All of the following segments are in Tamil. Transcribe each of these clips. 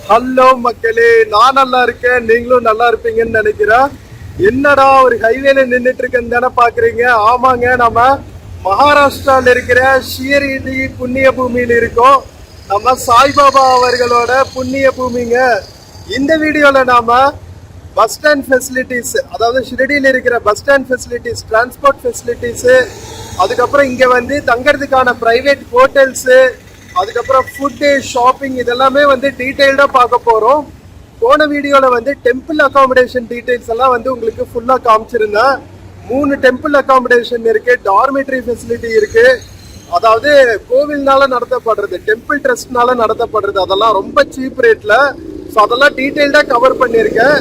ஹலோ மக்களே, நான் நல்லா இருக்கேன். நீங்களும் நல்லா இருப்பீங்கன்னு நினைக்கிறேன். என்னடா ஒரு ஹைவேல நின்றுட்டு இருக்கேன்னு தானே பாக்குறீங்க. ஆமாங்க, நம்ம மகாராஷ்டிரால இருக்கிற ஷீரடி புண்ணிய பூமியில இருக்கோம். நம்ம சாய்பாபா அவர்களோட புண்ணிய பூமிங்க. இந்த வீடியோல நாம பஸ் ஸ்டாண்ட் ஃபெசிலிட்டிஸ், அதாவது ஷிரடியில் இருக்கிற bus stand facilities, transport facilities, அதுக்கப்புறம் இங்க வந்து தங்கறதுக்கான பிரைவேட் ஹோட்டல்ஸ், அதுக்கப்புறம் ஃபுட்டு, ஷாப்பிங், இதெல்லாமே வந்து டீட்டெயில்டாக பார்க்க போகிறோம். போன வீடியோவில் வந்து டெம்பிள் அகாமடேஷன் டீட்டெயில்ஸ் எல்லாம் வந்து உங்களுக்கு ஃபுல்லாக காமிச்சிருந்தேன். 3 டெம்பிள் அகாமடேஷன் இருக்குது, டார்மெட்ரி ஃபெசிலிட்டி இருக்குது. அதாவது கோவில்னால நடத்தப்படுறது, டெம்பிள் ட்ரஸ்ட்னால நடத்தப்படுறது, அதெல்லாம் ரொம்ப சீப் ரேட்டில். ஸோ அதெல்லாம் டீட்டெயில்டாக கவர் பண்ணியிருக்கேன்.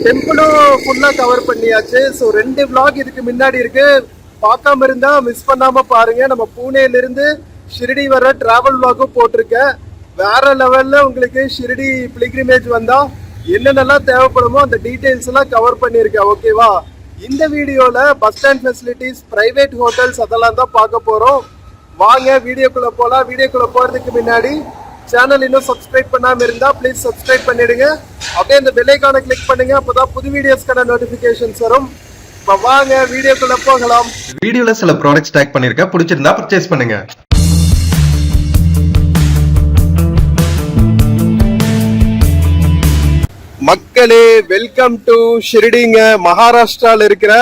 டெம்பிளும் ஃபுல்லாக கவர் பண்ணியாச்சு. ஸோ 2 vlog இதுக்கு முன்னாடி இருக்குது. பார்க்காம இருந்தால் மிஸ் பண்ணாமல் பாருங்கள். நம்ம பூனேலேருந்து ஷிரடி வர டிராவல் vlog போட்டிருக்கேன். வேற லெவல்ல உங்களுக்கு ஷிரடி பிலிகிரிமேஜ் வந்தா என்னென்னலாம் தேவைப்படுமோ அந்த டீடைல்ஸ் எல்லாம் கவர் பண்ணியிருக்கேன். ஓகேவா? இந்த வீடியோல bus stand facilities, private hotels, அதெல்லாம் தான் பார்க்க போறோம். வாங்க வீடியோக்குள்ள போலாம். வீடியோக்குள்ள போறதுக்கு முன்னாடி சேனல் இன்னும் சப்ஸ்கிரைப் பண்ணாம இருந்தா ப்ளீஸ் சப்ஸ்கிரைப் பண்ணிடுங்க. அப்படியே இந்த பெல் ஐகானை கிளிக் பண்ணுங்க. அப்பதான் புது வீடியோஸ்க்கான நோட்டிபிகேஷன்ஸ் வரும். வாங்க வீடியோக்குள்ள போகலாம். வீடியோல சில ப்ராடக்ட்ஸ் டேக் பண்ணிருக்கேன், பிடிச்சிருந்தா பர்ச்சேஸ் பண்ணுங்க. மக்களே, வெல்கம் டு ஷிரடிங்க. மகாராஷ்டிரால இருக்கிற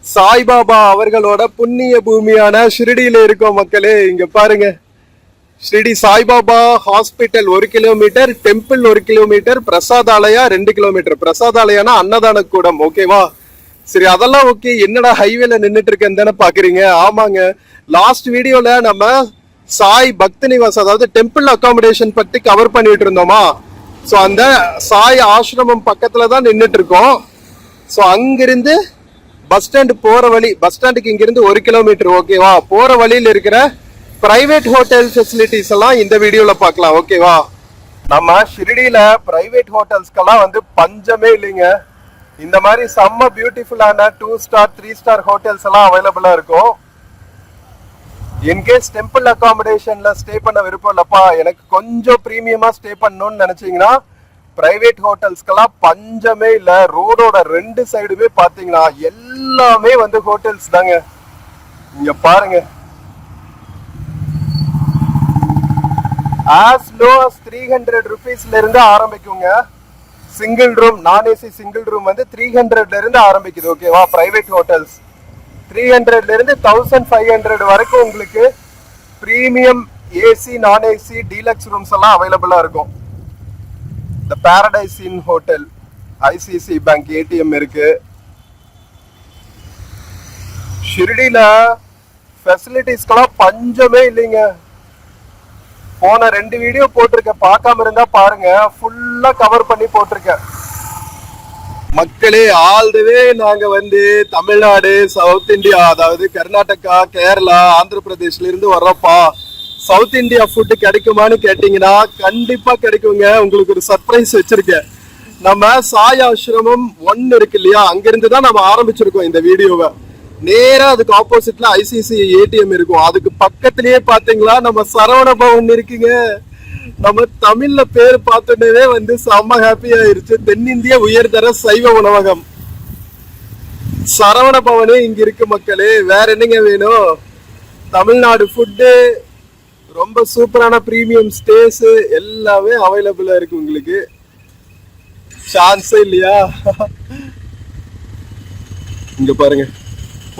சாய்பாபா அவர்களோட புண்ணிய பூமியான ஷிரடியில இருக்கோம் மக்களே. இங்க பாருங்க, Shirdi Saibaba hospital 1 kilometre, temple 1 kilometre, Prasadalaya 2 kilometre. பிரசாதாலயானா அன்னதான கூடம். ஓகேவா? சரி, அதெல்லாம் ஓகே. என்னடா ஹைவேல நின்றுட்டு இருக்கேன்னு தானே பாக்குறீங்க. ஆமாங்க, லாஸ்ட் வீடியோல நம்ம சாய் பக்தி நிவாஸ், அதாவது டெம்பிள் அகாமடேஷன் பத்தி கவர் பண்ணிட்டு இருந்தோமா. ஸோ அந்த சாய் ஆசிரமம் பக்கத்துல தான் நின்றுட்டு இருக்கோம். ஸோ அங்கிருந்து பஸ் ஸ்டாண்டு போற வழி, பஸ் ஸ்டாண்டுக்கு இங்கிருந்து 1 கிலோமீட்டர். ஓகேவா? போற வழியில இருக்கிற பிரைவேட் ஹோட்டல் ஃபெசிலிட்டிஸ் எல்லாம் இந்த வீடியோல பார்க்கலாம். ஓகேவா? நம்ம ஷிரடியில பிரைவேட் ஹோட்டல்ஸ்க்கெல்லாம் வந்து பஞ்சமே இல்லைங்க. இந்த மாதிரி செம்ம பியூட்டிஃபுல்லான 2 ஸ்டார் 3 ஸ்டார் ஹோட்டல்ஸ் எல்லாம் அவைலபிளா இருக்கும். இன்கேஸ் டெம்பிள் அகாமடேஷன்ல ஸ்டே பண்ண விருப்பம் இல்லப்பா, எனக்கு கொஞ்சம் பிரீமியமா ஸ்டே பண்ணணும்னு நினைச்சீங்கன்னா பிரைவேட் ஹோட்டல்ஸ்க்கெல்லாம் பஞ்சமே இல்லை. ரோடோட 2 சைடுமே பாத்தீங்கன்னா எல்லாமே வந்து ஹோட்டல்ஸ் தாங்க. இங்க பாருங்க, as low as 300 rupeesல இருந்து ஆரம்பிக்குங்க. சிங்கிள் ரூம், நான் ஏசி சிங்கிள் ரூம் வந்து 300ல இருந்து ஆரம்பிக்குது. ஓகேவா? பிரைவேட் ஹோட்டல்ஸ் 300ல இருந்து 1500 வரைக்கும் உங்களுக்கு பிரீமியம் ஏசி, நான் ஏசி, டீலக்ஸ் ரூம்ஸ் எல்லாம் அவைலபிளா இருக்கும். இந்த பாரடைஸ் இன் ஹோட்டல், ஐசிசி பேங்க் ஏடிஎம் இருக்கு. ஷிரடியில ஃபெசிலிட்டிஸ்க்கெல்லாம் பஞ்சமே இல்லைங்க. போன 2 வீடியோ போட்டிருக்கேன், பார்க்காம இருந்தா பாருங்க. ஃபுல்லா கவர் பண்ணி போட்டிருக்கேன். மக்களே, ஆல் தி வே நாங்க வந்து தமிழ்நாடு, சவுத் இந்தியா, அதாவது கர்நாடகா, கேரளா, ஆந்திர பிரதேஷ்ல இருந்து வர்றப்பா. சவுத் இந்தியா ஃபுட்டு கிடைக்குமான்னு கேட்டீங்கன்னா கண்டிப்பா கிடைக்குங்க. உங்களுக்கு ஒரு சர்ப்ரைஸ் வச்சிருக்கேன். நம்ம சாய் ஆசிரமம் 1 இருக்கு இல்லையா, அங்கிருந்து தான் நம்ம ஆரம்பிச்சிருக்கோம் இந்த வீடியோவை. நேரா அதுக்கு ஆப்போசிட்ல ஐசிசி ஏடிஎம் இருக்கும். அதுக்கு பக்கத்திலேயே பாத்தீங்களா நம்ம சரவண பவன் இருக்குங்க. நம்ம தமிழ்ல பேர் பார்த்தோன்னே வந்து செம்ம ஹாப்பி ஆயிருச்சு. தென்னிந்திய உயர்தர சைவ உணவகம் சரவண பவனே இங்க இருக்கு மக்களே. வேற என்னங்க வேணும்? தமிழ்நாடு ஃபுட்டு, ரொம்ப சூப்பரான பிரீமியம் ஸ்டேஸ் எல்லாமே அவைலபிளா இருக்கு உங்களுக்கு. சான்ஸே இல்லையா? இங்க பாருங்க,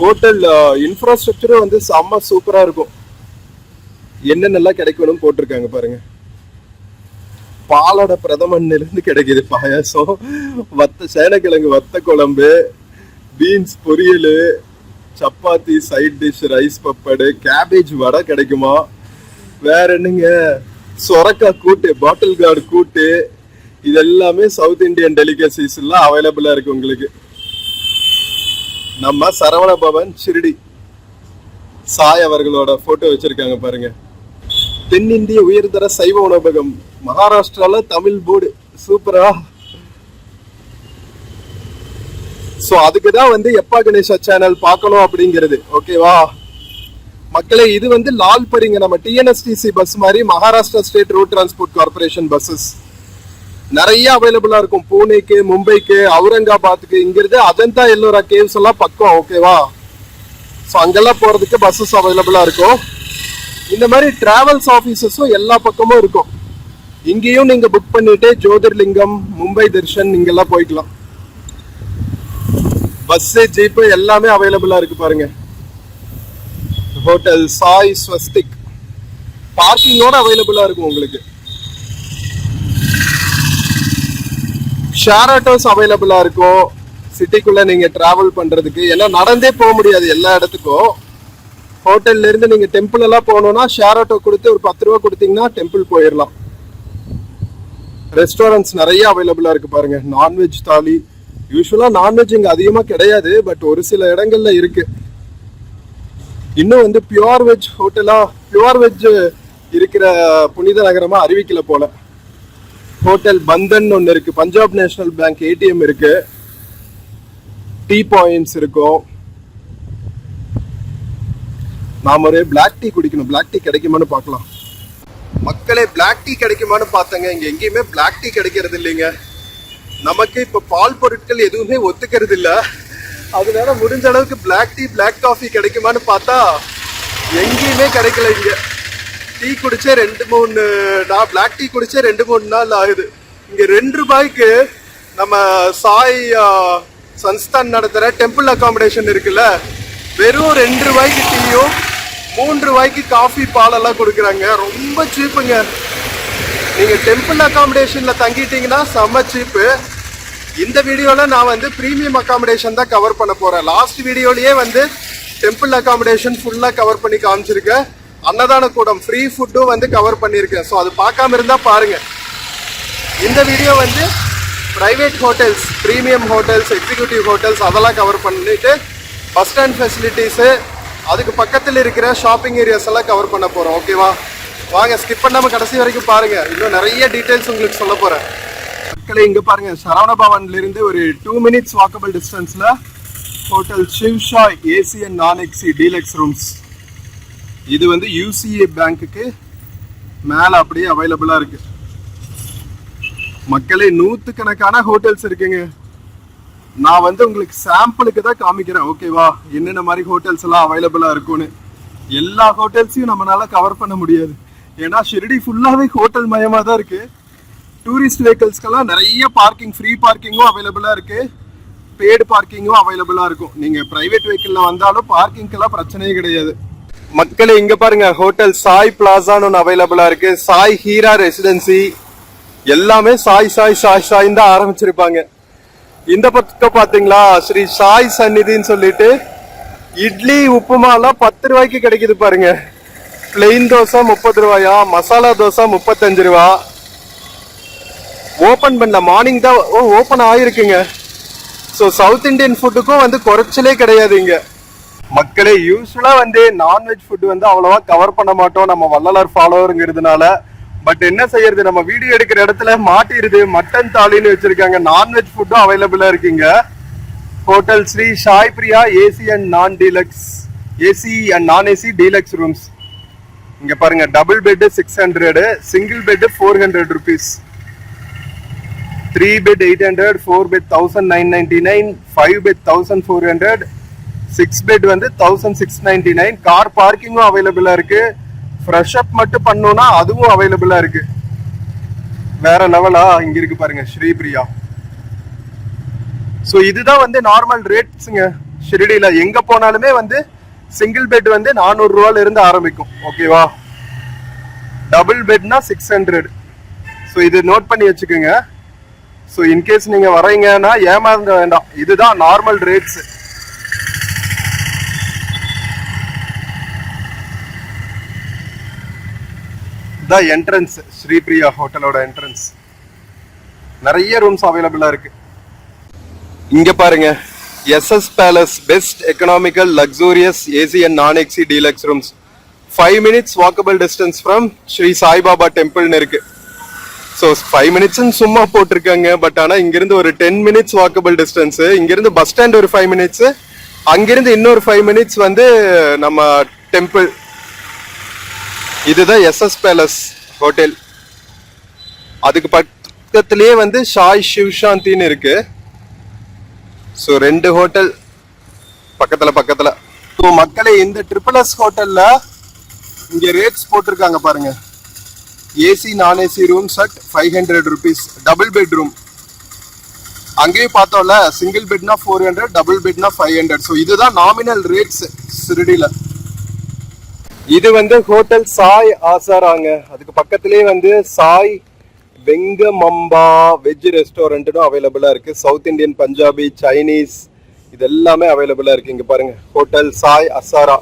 ஹோட்டல் இன்ஃப்ராஸ்ட்ரக்சரும் வந்து செம்ம சூப்பரா இருக்கும். என்னென்னலாம் கிடைக்கணும் போட்டிருக்காங்க பாருங்க. பாலோட பிரதமன்ல இருந்து கிடைக்குது பாயாசம், சேனக்கிழங்கு வத்த குழம்பு, பீன்ஸ் பொரியல், சப்பாத்தி, சைட் டிஷ், ரைஸ் பப்படு, கேபேஜ் வடை கிடைக்குமா. வேற என்னங்க, சொரக்காய் கூட்டு, பாட்டில் கார்டு கூட்டு, இது எல்லாமே சவுத் இந்தியன் டெலிகசிஸ் எல்லாம் அவைலபிளா இருக்கு உங்களுக்கு. நம்ம சரவண பவன் ஷிரடி சாய் அவர்களோட போட்டோ வச்சிருக்காங்க பாருங்க. தென்னிந்திய உயர்தர சைவ உணவகம், மகாராஷ்டிரால தமிழ் போர்டு. சூப்பரா. சோ அதுக்குதான் வந்து எப்பா கணேஷா சேனல் பார்க்கணும் அப்படிங்கிறது. ஓகேவா மக்களே? இது வந்து லால்பரிங்க, நம்ம டிஎன்எஸ்டிசி பஸ் மாதிரி, Maharashtra state road transport corporation buses. நிறைய அவைலபிளா இருக்கும். பூனேக்கு, மும்பைக்கு, அவுரங்காபாத்துக்கு, இங்கிருந்து அஜந்தா எல்லோரா கேவ்ஸ் எல்லாம் பக்கம். ஓகேவா? ஸோ அங்கெல்லாம் போறதுக்கு பஸ்ஸஸ் அவைலபிளா இருக்கும். இந்த மாதிரி டிராவல்ஸ் ஆஃபீஸஸும் எல்லா பக்கமும் இருக்கும். இங்கேயும் நீங்க புக் பண்ணிட்டு ஜோதிர்லிங்கம், மும்பை தர்ஷன் இங்கெல்லாம் போய்க்கலாம். பஸ், ஜீப்பு எல்லாமே அவைலபிளா இருக்கு பாருங்க. ஹோட்டல் சாய் ஸ்வஸ்திக் பார்க்கிங்கோட அவைலபிளா இருக்கும் உங்களுக்கு. ஷேர் ஆட்டோஸ் அவைலபிளா இருக்கும் சிட்டிக்குள்ள நீங்க டிராவல் பண்றதுக்கு. ஏன்னா நடந்தே போக முடியாது எல்லா இடத்துக்கும். ஹோட்டல்ல இருந்து நீங்க டெம்பிள் எல்லாம் போகணும்னா ஷேர் ஆட்டோ கொடுத்து ஒரு 10 ரூபா கொடுத்தீங்கன்னா டெம்பிள் போயிடலாம். ரெஸ்டாரண்ட்ஸ் நிறைய அவைலபிளா இருக்கு பாருங்க. நான்வெஜ் தாலி, யூஸ்வலா நான்வெஜ் இங்க அதிகமா கிடையாது, பட் ஒரு சில இடங்கள்ல இருக்கு. இன்னும் வந்து பியூர் வெஜ் ஹோட்டலா, பியூர் வெஜ் இருக்கிற புனித நகரமா அறிவிக்கல போல. ஹோட்டல் பந்தன் ஒன்று இருக்கு, பஞ்சாப் நேஷனல் பேங்க் ஏடிஎம் இருக்கு, டீ பாயிண்ட்ஸ் இருக்கும். நாம ஒரு பிளாக் டீ குடிக்கணும். பிளாக் டீ கிடைக்குமான்னு பார்க்கலாம். மக்களே, பிளாக் டீ கிடைக்குமான்னு பார்த்தங்க. இங்க எங்கேயுமே பிளாக் டீ கிடைக்கிறது இல்லைங்க. நமக்கு இப்ப பால் பொருட்கள் எதுவுமே ஒத்துக்கிறது இல்ல. அதனால முடிஞ்ச அளவுக்கு பிளாக் டீ, பிளாக் காஃபி கிடைக்குமான்னு பார்த்தா எங்கேயுமே கிடைக்கல. இங்க டீ குடிச்சே 2-3 நான் பிளாக் டீ குடிச்சே 2-3 நாள் ஆகுது. இங்க 2 ரூபாய்க்கு நம்ம சாய் சன்ஸ்தான் நடத்துற டெம்பிள் அகாமடேஷன் இருக்குல்ல, வெறும் 2 ரூபாய்க்கு டீயும் 3 ரூபாய்க்கு காஃபி, பால் எல்லாம் கொடுக்குறாங்க. ரொம்ப சீப்புங்க. நீங்க டெம்பிள் அகாமடேஷன்ல தங்கிட்டீங்கன்னா செம்ம சீப்பு. இந்த வீடியோல நான் வந்து பிரீமியம் அகாமடேஷன் தான் கவர் பண்ண போறேன். லாஸ்ட் வீடியோலயே வந்து டெம்பிள் அகாமடேஷன் ஃபுல்லா கவர் பண்ணி காமிச்சிருக்கேன். அன்னதான கூடம் ஃப்ரீ ஃபுட்டும் வந்து கவர் பண்ணியிருக்கேன். ஸோ அது பார்க்காம இருந்தா பாருங்க. இந்த வீடியோ வந்து private hotels, premium hotels, executive hotels அதெல்லாம் கவர் பண்ணிட்டு பஸ் ஸ்டாண்ட் ஃபெசிலிட்டிஸு, அதுக்கு பக்கத்தில் இருக்கிற ஷாப்பிங் ஏரியாஸ் எல்லாம் கவர் பண்ண போறோம். ஓகேவா? வாங்க, ஸ்கிப் பண்ணாம கடைசி வரைக்கும் பாருங்க. இன்னும் நிறைய டீடைல்ஸ் உங்களுக்கு சொல்ல போறேன். மக்களே, இங்க பாருங்க, சரவண பவன்ல இருந்து ஒரு 2 minutes வாக்கபிள் டிஸ்டன்ஸ்ல ஹோட்டல் சிவ்ஷா AC and non AC deluxe rooms. இது வந்து யூசிஏ பேங்க்குக்கு மேல அப்படியே அவைலபிளா இருக்கு. மக்களே, 100கணக்கான ஹோட்டல்ஸ் இருக்குங்க. நான் வந்து உங்களுக்கு சாம்பிளுக்கு தான் காமிக்கிறேன். ஓகேவா? என்னென்ன மாதிரி ஹோட்டல்ஸ் எல்லாம் அவைலபிளா இருக்கும்னு. எல்லா ஹோட்டல்ஸையும் நம்மளால கவர் பண்ண முடியாது. ஏன்னா ஷிரடி ஃபுல்லாவே ஹோட்டல் மயமா தான் இருக்கு. டூரிஸ்ட் வெஹிக்கிள்ஸ்க்கெல்லாம் நிறைய பார்க்கிங், ஃப்ரீ பார்க்கிங்கும் அவைலபிளா இருக்கு, பெய்டு பார்க்கிங்கும் அவைலபிளா இருக்கும். நீங்க பிரைவேட் வெஹிக்கிள்ல வந்தாலும் பார்க்கிங்க்கெல்லாம் பிரச்சனையே கிடையாது. மக்களே, இங்க பாருங்க, ஹோட்டல் சாய் பிளாசான்னு ஒன்று அவைலபிளா இருக்கு. சாய் ஹீரா ரெசிடென்சி, எல்லாமே சாய் சாய் சாய் சாய் தான் ஆரம்பிச்சிருப்பாங்க. இந்த பக்கம் பாத்தீங்களா, ஸ்ரீ சாய் சந்நிதின்னு சொல்லிட்டு இட்லி, உப்புமா எல்லாம் 10 ரூபாய்க்கு கிடைக்குது பாருங்க. பிளெயின் தோசை 30 ரூபாயா, மசாலா தோசை 35 ரூபா. ஓபன் பண்ணல, மார்னிங் தான் ஓபன் ஆயிருக்குங்க. ஸோ சவுத் இந்தியன் ஃபுட்டுக்கும் வந்து குறைச்சலே கிடையாது இங்க. மக்களே, யூஸ்வலா வந்து நான்வெஜ் ஃபுட் வந்து அவ்வளவா கவர் பண்ண மாட்டோம் நம்ம வள்ளலார் ஃபாலோவருங்கிறதுனால. பட் என்ன செய்யறது, நம்ம வீடியோ எடுக்கிற இடத்துல மாட்டிருது. மட்டன் தாலின்னு வச்சிருக்காங்க. நான்வெஜ் ஃபுட்டும் அவைலபிளா இருக்குங்க. Hotel Sri Sai Priya AC and non deluxe, AC and non AC deluxe rooms. இங்க பாருங்க, double bed 600, single bed 400 rupees, 3 bed 800, 4 bed 1999, 5 bed 1400, 6 bed வந்து 1699. கார் பார்க்கிங்கும் அவைலபிளா இருக்கு. ஃப்ரெஷ் அப் மட்டும் பண்ணோம்னா அதுவும் அவைலபிளா இருக்கு. வேற லெவலா இங்க இருக்கு பாருங்க, ஸ்ரீபிரியா. ஸோ இதுதான் வந்து நார்மல் ரேட்ஸுங்க ஷிரடியில. எங்க போனாலுமே வந்து சிங்கிள் பெட் வந்து 400 ரூபாயில இருந்து ஆரம்பிக்கும். ஓகேவா? டபுள் பெட்னா 600. ஸோ இது நோட் பண்ணி வச்சுக்கோங்க. ஸோ இன்கேஸ் நீங்க வரீங்கன்னா ஏமாந்த வேண்டாம், இதுதான் நார்மல் ரேட்ஸ். த என்ட்ரன்ஸ், ஸ்ரீபிரியா ஹோட்டலோட என்ட்ரன்ஸ். நிறைய ரூம்ஸ் அவைலபிளா இருக்கு. இங்க பாருங்க, SS Palace best economical luxurious AC and non AC deluxe rooms. 5 minutes walkable distance from Shri Saibaba டெம்பிள்னு இருக்கு. ஸோ 5 minutes சும்மா போட்டிருக்காங்க. பட் ஆனா இங்கிருந்து ஒரு 10 minutes வாக்கபிள் டிஸ்டன்ஸ். இங்கிருந்து பஸ் ஸ்டாண்ட் ஒரு 5 minutes, அங்கிருந்து இன்னொரு 5 minutes வந்து நம்ம டெம்பிள். இதுதான் SS Palace ஹோட்டல். அதுக்கு பக்கத்திலேயே வந்து சாய் சிவ்சாந்தின்னு இருக்கு. ஸோ 2 ஹோட்டல் பக்கத்துல. ஸோ மக்களே, இந்த SSS ஹோட்டல்ல இங்க ரேட்ஸ் போட்டிருக்காங்க பாருங்க. ஏசி நான் AC rooms at 500 rupees, double bedroom. அங்கேயும் பார்த்தோம்ல, சிங்கிள் பெட்னா 400, டபுள் பெட்னா 500. ஸோ இதுதான் நாமினல் ரேட்ஸ் ஷிரடியில. இது வந்து ஹோட்டல் சாய் ஆசாராங்க. அதுக்கு பக்கத்திலேயே வந்து சாய் வெங்கமம்பா வெஜ் ரெஸ்டாரண்ட்டும் அவைலபிளா இருக்கு. சவுத் இந்தியன், பஞ்சாபி, சைனீஸ் இது எல்லாமே அவைலபிளா இருக்கு. இங்க பாருங்க, ஹோட்டல் சாய் அசாரா.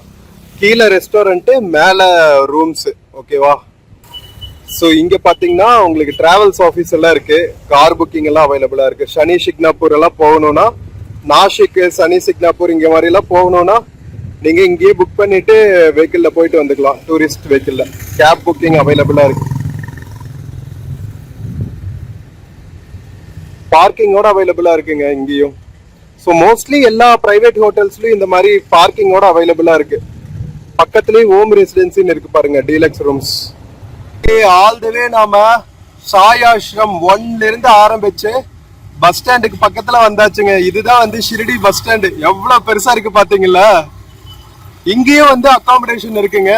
கீழே ரெஸ்டாரண்ட், மேல ரூம்ஸ். ஓகேவா? ஸோ இங்க பாத்தீங்கன்னா உங்களுக்கு டிராவல்ஸ் ஆஃபீஸ் எல்லாம் இருக்கு. கார் புக்கிங் எல்லாம் அவைலபிளா இருக்கு. சனி சிக்னாப்பூர் எல்லாம் போகணும்னா, நாசிக், சனி சிக்னாப்பூர் இங்க மாதிரி எல்லாம் போகணும்னா நீங்க இங்கேயே புக் பண்ணிட்டு வெஹிக்கிள்ல போயிட்டு வந்துக்கலாம். டூரிஸ்ட் வெஹிக்கிள்ல கேப் புக்கிங் அவைலபிளா இருக்கு. பார்க்கிங்கோட அவைலபிளா இருக்குங்க இங்கேயும். ஸோ மோஸ்ட்லி எல்லா பிரைவேட் ஹோட்டல்ஸ்லயும் இந்த மாதிரி பார்க்கிங்கோட அவைலபிளா இருக்கு. பக்கத்துலயே ஹோம் ரெசிடென்சின்னு இருக்கு பாருங்க, டீலக்ஸ் ரூம்ஸ். ஆல் தி வே நாம சாய் ஆஷ்ரம் 1ல இருந்து ஆரம்பிச்சு பஸ் ஸ்டாண்டுக்கு பக்கத்துல வந்தாச்சுங்க. இதுதான் வந்து ஷிரடி பஸ் ஸ்டாண்டு. எவ்வளவு பெருசா இருக்கு பாத்தீங்களா? இங்கேயும் வந்து அகாமடேஷன் இருக்குங்க.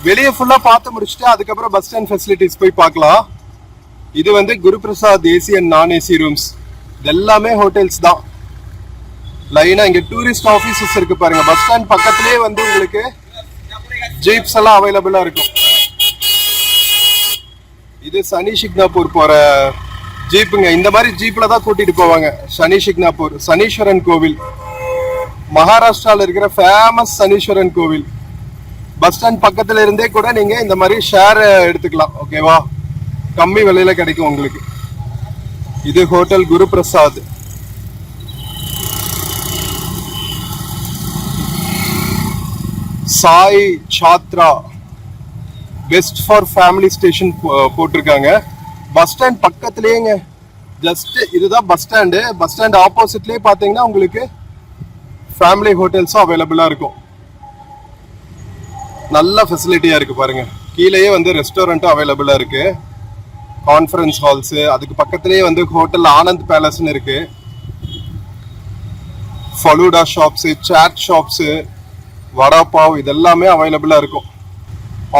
வெளியே ஃபுல்லா பார்த்து முடிச்சுட்டு அதுக்கப்புறம் பஸ் ஸ்டாண்ட் ஃபெசிலிட்டிஸ் போய் பார்க்கலாம். இது வந்து Guruprasad AC and non AC rooms. இது எல்லாமே ஹோட்டல்ஸ் தான். லைனா இங்க டூரிஸ்ட் ஆபீசஸ் இருக்கு பாருங்க. பஸ் ஸ்டாண்ட் பக்கத்திலேயே வந்து உங்களுக்கு ஜீப்ஸ் எல்லாம் அவைலபிளா இருக்கும். இது சனி சிக்னாப்பூர் போற ஜீப்புங்க. இந்த மாதிரி ஜீப்ல தான் கூட்டிட்டு போவாங்க. சனி சிக்னாப்பூர், சனீஸ்வரன் கோவில், மகாராஷ்டிரால இருக்கிற ஃபேமஸ் சனீஸ்வரன் கோவில். பஸ் ஸ்டாண்ட் பக்கத்துல இருந்தே கூட நீங்க இந்த மாதிரி ஷேர் எடுத்துக்கலாம். ஓகேவா? கம்மி விலையில கிடைக்கும் உங்களுக்கு. இது ஹோட்டல் குருபிரசாத். சாய் சாத்ரா பெஸ்ட் ஃபார் ஃபேமிலி ஸ்டேஷன் போட்டிருக்காங்க. பஸ் ஸ்டாண்ட் பக்கத்துலேயேங்க. ஜஸ்ட் இதுதான் பஸ் ஸ்டாண்டு. பஸ் ஸ்டாண்ட் ஆப்போசிட்லேயே பார்த்தீங்கன்னா உங்களுக்கு ஃபேமிலி ஹோட்டல்ஸும் அவைலபிளா இருக்கும். நல்ல ஃபெசிலிட்டியா இருக்கு பாருங்க. கீழேயே வந்து ரெஸ்டாரண்ட்டும் அவைலபிளா இருக்கு. கான்ஃபரன்ஸ் ஹால்ஸ், அதுக்கு பக்கத்திலேயே வந்து ஹோட்டல் ஆனந்த் பேலஸ்ன்னு இருக்கு. ஃபலூடா ஷாப்ஸ், சாட் ஷாப்ஸ், வடா பாவ் இதெல்லாமே அவைலபிளா இருக்கும்.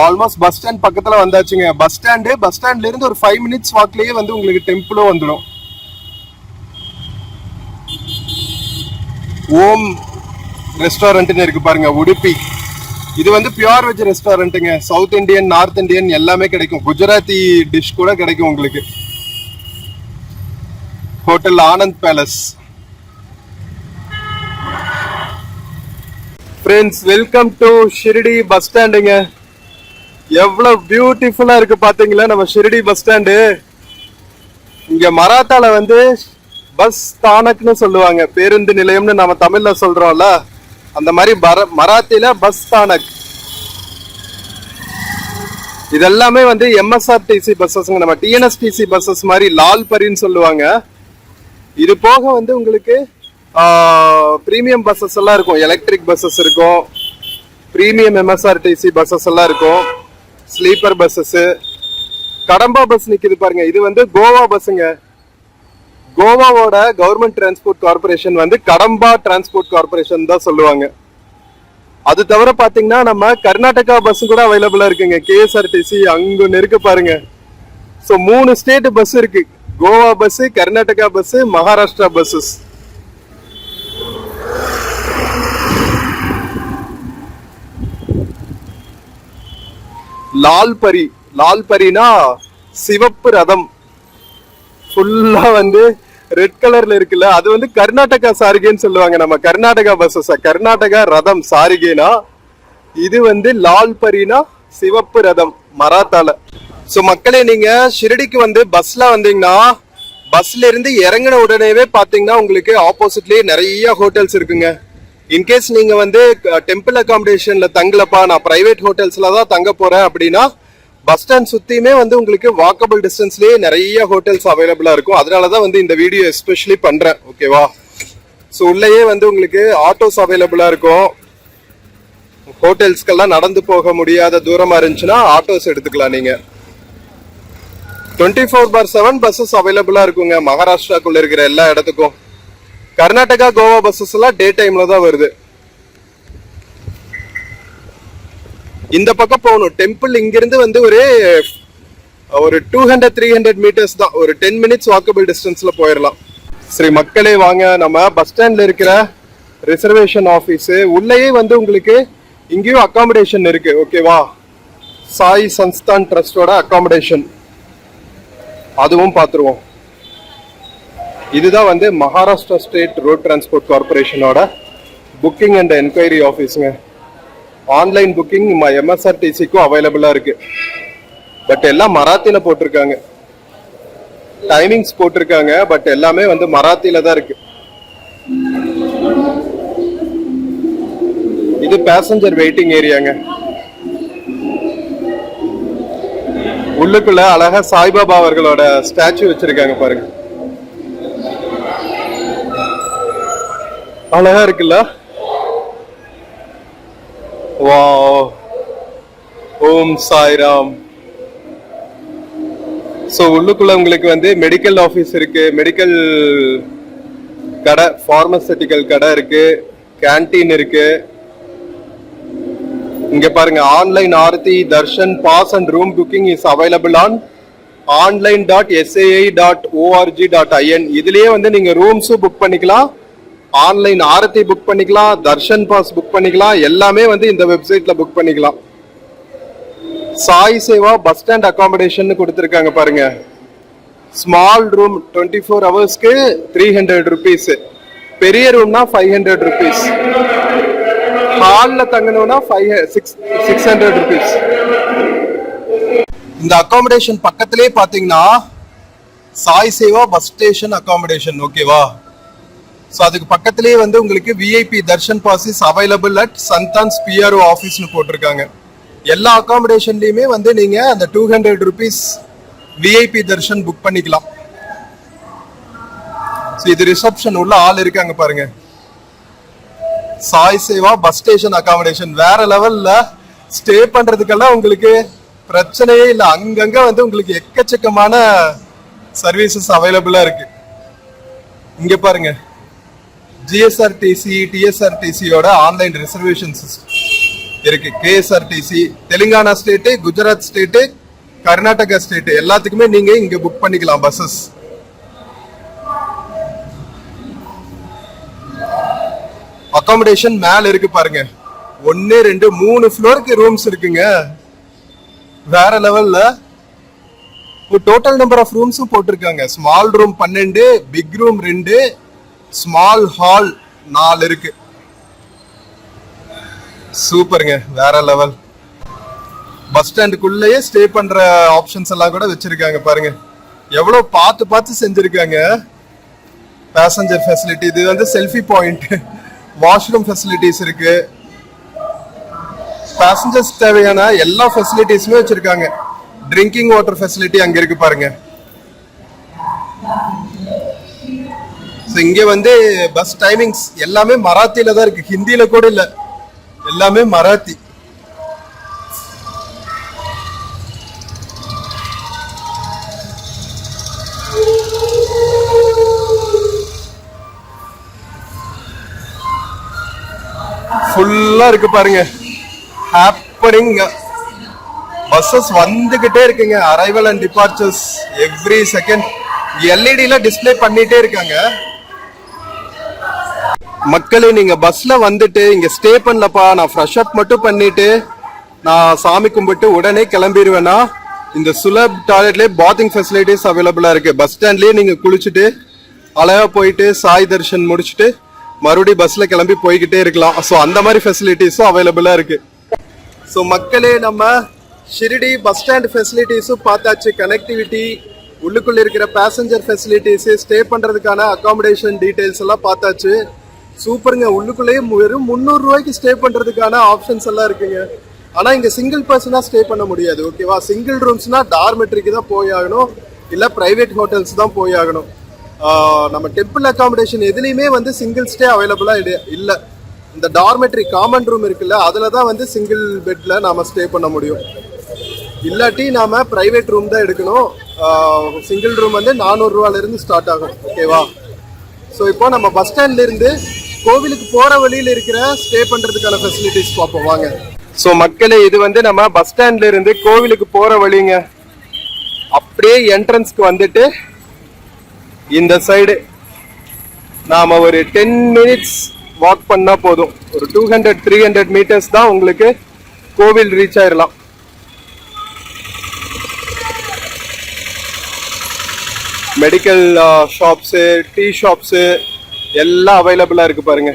ஆல்மோஸ்ட் பஸ் ஸ்டாண்ட் பக்கத்துல வந்தாச்சுங்க. பஸ் ஸ்டாண்ட்ல இருந்து ஒரு 5 minutes வாக்லயே வந்து உங்களுக்கு டெம்பிளும் வந்துடும். ஓம் ரெஸ்டாரண்ட்னு இருக்கு பாருங்க, உடுப்பி. இது வந்து பியூர் வெஜ் ரெஸ்டாரண்ட்டுங்க. சவுத் இந்தியன், நார்த் இந்தியன் எல்லாமே கிடைக்கும். குஜராத்தி டிஷ் கூட கிடைக்கும் உங்களுக்கு. Hotel Anand palace. Friends, welcome to Shirdi bus ஸ்டாண்டுங்க. எவ்வளவு பியூட்டிஃபுல்லா இருக்கு பாத்தீங்களா நம்ம ஷிரடி பஸ் ஸ்டாண்டு. இங்க மராத்தால வந்து பஸ் ஸ்தானக்னு சொல்லுவாங்க. பேருந்து நிலையம்னு நம்ம தமிழ்ல சொல்றோம்ல, அந்த மாதிரி மராத்தியில பஸ் ஸ்தானக். இதெல்லாமே வந்து MSRTC பஸ்ஸஸ், நம்ம TNSTC பஸ்ஸஸ் மாதிரி லால் பரின்னு சொல்லுவாங்க. இது போக வந்து உங்களுக்கு பிரீமியம் பஸ்ஸஸ் எல்லாம் இருக்கும். எலக்ட்ரிக் பஸ்ஸஸ் இருக்கும், பிரீமியம் MSRTC பஸ்ஸஸ் எல்லாம் இருக்கும், ஸ்லீப்பர் பஸ்ஸஸ். கடம்பா பஸ் நிக்குது பாருங்க. இது வந்து கோவா பஸ்ஸுங்க. கோவாவோட கவர்மெண்ட் டிரான்ஸ்போர்ட் கார்பரேஷன் வந்து கடம்பா டிரான்ஸ்போர்ட் கார்பரேஷன் தான் சொல்லுவாங்க. அது தவிர பாத்தீங்கன்னா நம்ம கர்நாடகா பஸ் கூட அவைலபிளா இருக்குங்க. KSRTC அங்க இருக்கு பாருங்க. ஸோ 3 ஸ்டேட் பஸ் இருக்கு. Goa bus, Karnataka bus, Maharashtra buses. லால்பரினா சிவப்பு ரதம். ஃபுல்லா வந்து ரெட் கலர்ல இருக்குல்ல, அது வந்து கர்நாடகா சாரிகேன்னு சொல்லுவாங்க. நம்ம கர்நாடகா பஸ்ஸஸ், கர்நாடகா ரதம் சாரிகேனா. இது வந்து லால்பரினா சிவப்பு ரதம் மராத்தால. ஸோ மக்களே, நீங்க ஷிரடிக்கு வந்து பஸ்ல வந்தீங்கன்னா பஸ்ல இருந்து இறங்கின உடனேவே பாத்தீங்கன்னா உங்களுக்கு ஆப்போசிட்லயே நிறைய ஹோட்டல்ஸ் இருக்குங்க. இன்கேஸ் நீங்க வந்து டெம்பிள் அகாமடேஷன்ல தங்கலப்பா, நான் பிரைவேட் ஹோட்டல்ஸ்ல தான் தங்க போறேன் அப்படின்னா பஸ் ஸ்டாண்ட் சுத்தியுமே வந்து உங்களுக்கு வாக்கபிள் டிஸ்டன்ஸ்லயே நிறைய ஹோட்டல்ஸ் அவைலபிளா இருக்கும். அதனாலதான் வந்து இந்த வீடியோ எஸ்பெஷலி பண்றேன். ஓகேவா? ஸோ உள்ளேயே வந்து உங்களுக்கு ஆட்டோஸ் அவைலபிளா இருக்கும். ஹோட்டல்ஸ்க்கெல்லாம் நடந்து போக முடியாத தூரமா இருந்துச்சுன்னா ஆட்டோஸ் எடுத்துக்கலாம் நீங்க. 24/7 பஸ்ஸஸ் அவைலபிளா இருக்குங்க மகாராஷ்டிராக்குள்ள இருக்கிற எல்லா இடத்துக்கும். கர்நாடகா கோவா பஸ்ஸஸ் எல்லாம் டே டைம்ல தான் வருது. இந்த பக்கம் போகணும். டெம்பிள் இங்கிருந்து வந்து ஒரு 200-300 மீட்டர்ஸ் தான், ஒரு 10 மினிட்ஸ் வாக்கபிள் டிஸ்டன்ஸ்ல போயிடலாம். சரி மக்களே, வாங்க நம்ம பஸ் ஸ்டாண்ட்ல இருக்கிற ரிசர்வேஷன் ஆஃபீஸ் உள்ளேயே வந்து உங்களுக்கு இங்கேயும் அகாமடேஷன் இருக்கு. ஓகேவா, சாய் சன்ஸ்தான் ட்ரஸ்டோட அகாமடேஷன், அதுவும் பார்த்துருவோம். இதுதான் வந்து மகாராஷ்டிரா ஸ்டேட் ரோட் டிரான்ஸ்போர்ட் கார்பரேஷனோட புக்கிங் அண்ட் என்கொயரி ஆஃபீஸுங்க. ஆன்லைன் புக்கிங் எம்எஸ்ஆர்டிசிக்கும் அவைலபிளா இருக்கு. பட் எல்லாம் மராத்தியில போட்டிருக்காங்க, டைமிங்ஸ் போட்டிருக்காங்க, பட் எல்லாமே வந்து மராத்தியில தான் இருக்கு. இது பேசஞ்சர் வெயிட்டிங் ஏரியாங்க. உள்ளுக்குள்ள அழகா சாய்பாபா அவர்களோட ஸ்டாச்சு வச்சிருக்காங்க பாருங்க, அழகா இருக்குல்ல. வாவ், ஓம் சாய்ராம். ஸோ உள்ளுக்குள்ள உங்களுக்கு வந்து மெடிக்கல் ஆஃபீஸ் இருக்கு, மெடிக்கல் கடை, ஃபார்மசூட்டிக்கல் கடை இருக்கு, கேன்டீன் இருக்கு. இங்க பாருங்க, online aarti darshan pass and room booking is available on online.sai.org.in. இதுலயே வந்து நீங்க ரூம்ஸும் புக் பண்ணிக்கலாம், ஆன்லைன் ஆரத்தி புக் பண்ணிக்கலாம், தர்ஷன் பாஸ் புக் பண்ணிக்கலாம், எல்லாமே வந்து இந்த வெப்சைட்ல புக் பண்ணிக்கலாம். Sai Seva bus stand accommodation கொடுத்துருக்காங்க பாருங்க. ஸ்மால் ரூம் 24 ஹவர்ஸ்க்கு 300 rupees, பெரிய ரூம்னா 500 rupees, ஹால்ல தங்கணும்னா 600 rupees. இந்த அகாமடேஷன் பக்கத்திலே பாத்தீங்கன்னா Sai Seva bus station accommodation. ஓகேவா, ஸோ அதுக்கு பக்கத்திலே வந்து உங்களுக்கு VIP darshan pass is available at Sansthan's PRO ஆஃபீஸ்னு போட்டிருக்காங்க. எல்லா அகாமடேஷன்லயுமே வந்து நீங்க அந்த 200 rupees விஐபி தர்ஷன் புக் பண்ணிக்கலாம். ஸோ இது ரிசப்ஷன் உள்ள ஆள் இருக்காங்க பாருங்க. Sai Seva bus station accommodation வேற லெவல்ல. ஸ்டே பண்றதுக்கெல்லாம் உங்களுக்கு பிரச்சனையே இல்லை. அங்கங்க வந்து உங்களுக்கு எக்கச்சக்கமான சர்வீசஸ் அவைலபிளா இருக்கு. இங்க பாருங்க, ஜிஎஸ்ஆர்டிசி டிஎஸ்ஆர்டிசியோட ஆன்லைன் ரிசர்வேஷன் சிஸ்டம் இருக்கு. KSRTC Telangana state, Gujarat state, Karnataka state எல்லாத்துக்குமே நீங்க இங்க புக் பண்ணிக்கலாம் பஸ்ஸஸ். அகாமடேஷன் மேல இருக்கு பாருங்க, 1 2 3 ஃப்ளோருக்கு ரூம்ஸ் இருக்குங்க. வேற லெவல்ல. டோட்டல் நம்பர் ஆஃப் ரூம்ஸும் போட்டிருக்காங்க. Small room 12, big room 2, small hall 4 இருக்கு. சூப்பருங்க, வேற லெவல். பஸ் ஸ்டாண்டுக்குள்ளேயே ஸ்டே பண்ற ஆப்ஷன்ஸ் எல்லாம் கூட வச்சிருக்காங்க பாருங்க. எவ்வளவு பார்த்து செஞ்சிருக்காங்க. பேசஞ்சர் ஃபெசிலிட்டி, இது வந்து செல்ஃபி பாயிண்ட், வாஷ்ரூம் ஃபெசிலிட்டிஸ் இருக்கு. பேசஞ்சர்ஸ் தேவையான எல்லா ஃபெசிலிட்டிஸுமே வச்சிருக்காங்க. ட்ரிங்கிங் வாட்டர் ஃபெசிலிட்டி அங்க இருக்கு பாருங்க. இங்க வந்து பஸ் டைமிங்ஸ் எல்லாமே மராத்தியில தான் இருக்கு, ஹிந்தியில கூட இல்ல, எல்லாமே மராத்தி. ஃபுல்லா இருக்கு பாருங்க. ஹேப்பனிங் பஸ்ஸஸ் வந்துகிட்டே இருக்குங்க. Arrival and departures every second எல்இடில டிஸ்பிளே பண்ணிட்டே இருக்காங்க. மக்களே, நீங்க பஸ்ல வந்துட்டு இங்க ஸ்டே பண்ணலப்பா, நான் ஃப்ரெஷ் அப் மட்டும் பண்ணிட்டு நான் சாமி கும்பிட்டு உடனே கிளம்பிடுவேன்னா, இந்த சுலப் டாய்லெட்லயே பாத்திங் ஃபெசிலிட்டிஸ் அவைலபிளா இருக்கு. பஸ் ஸ்டாண்ட்லயே நீங்க குளிச்சுட்டு அழகா போயிட்டு சாய் தர்ஷன் முடிச்சுட்டு மறுபடியும் பஸ்ல கிளம்பி போய்கிட்டே இருக்கலாம். ஸோ அந்த மாதிரி ஃபெசிலிட்டிஸும் அவைலபிளா இருக்கு. ஸோ மக்களே, நம்ம ஷிரிடி பஸ் ஸ்டாண்ட் ஃபெசிலிட்டிஸும் பார்த்தாச்சு. கனெக்டிவிட்டி, உள்ளுக்குள்ள இருக்கிற பேசஞ்சர் ஃபெசிலிட்டிஸ், ஸ்டே பண்றதுக்கான அகாமடேஷன் டீடைல்ஸ் எல்லாம் பார்த்தாச்சு. சூப்பருங்க. உள்ளுக்குள்ளேயே வெறும் 300 ரூபாய்க்கு ஸ்டே பண்றதுக்கான ஆப்ஷன்ஸ் எல்லாம் இருக்குங்க. ஆனா இங்க சிங்கிள் பர்சனா ஸ்டே பண்ண முடியாது. ஓகேவா, சிங்கிள் ரூம்ஸ்னா டார்மெட்ரிக்கு தான் போய் ஆகணும், இல்ல பிரைவேட் ஹோட்டல்ஸ் தான் போய் ஆகணும். நம்ம டெம்பிள் அகாமடேஷன் எதுலையுமே வந்து சிங்கிள் ஸ்டே அவைலபிளா இல்ல. இந்த டார்மெட்ரி காமன் ரூம் இருக்குல்ல, அதுல தான் வந்து சிங்கிள் பெட்ல நாம ஸ்டே பண்ண முடியும். இல்லாட்டி நாம பிரைவேட் ரூம் தான் எடுக்கணும். சிங்கிள் ரூம் வந்து 400 ரூபாயில இருந்து ஸ்டார்ட் ஆகும். ஓகேவா? ஸோ இப்போ நம்ம பஸ் ஸ்டாண்ட்ல இருந்து கோவிலுக்கு போற வழியில இருக்கிற ஸ்டே பண்றதுக்கான ஃபெசிலிட்டிஸ் பார்ப்போம் வாங்க. ஸோ மக்களே, இது வந்து நம்ம பஸ் ஸ்டாண்ட்ல இருந்து கோவிலுக்கு போற வழிங்க. அப்படியே என்ட்ரன்ஸ்க்கு வந்துட்டு இந்த சைடு நாம ஒரு 10 மினிட்ஸ் வாக் பண்ணா போதும். ஒரு 200-300 மீட்டர்ஸ் தான் உங்களுக்கு கோவில் ரீச் ஆயிடலாம். மெடிக்கல் ஷாப்ஸு, டீ ஷாப்ஸு எல்லாம் அவைலபிளா இருக்கு பாருங்க.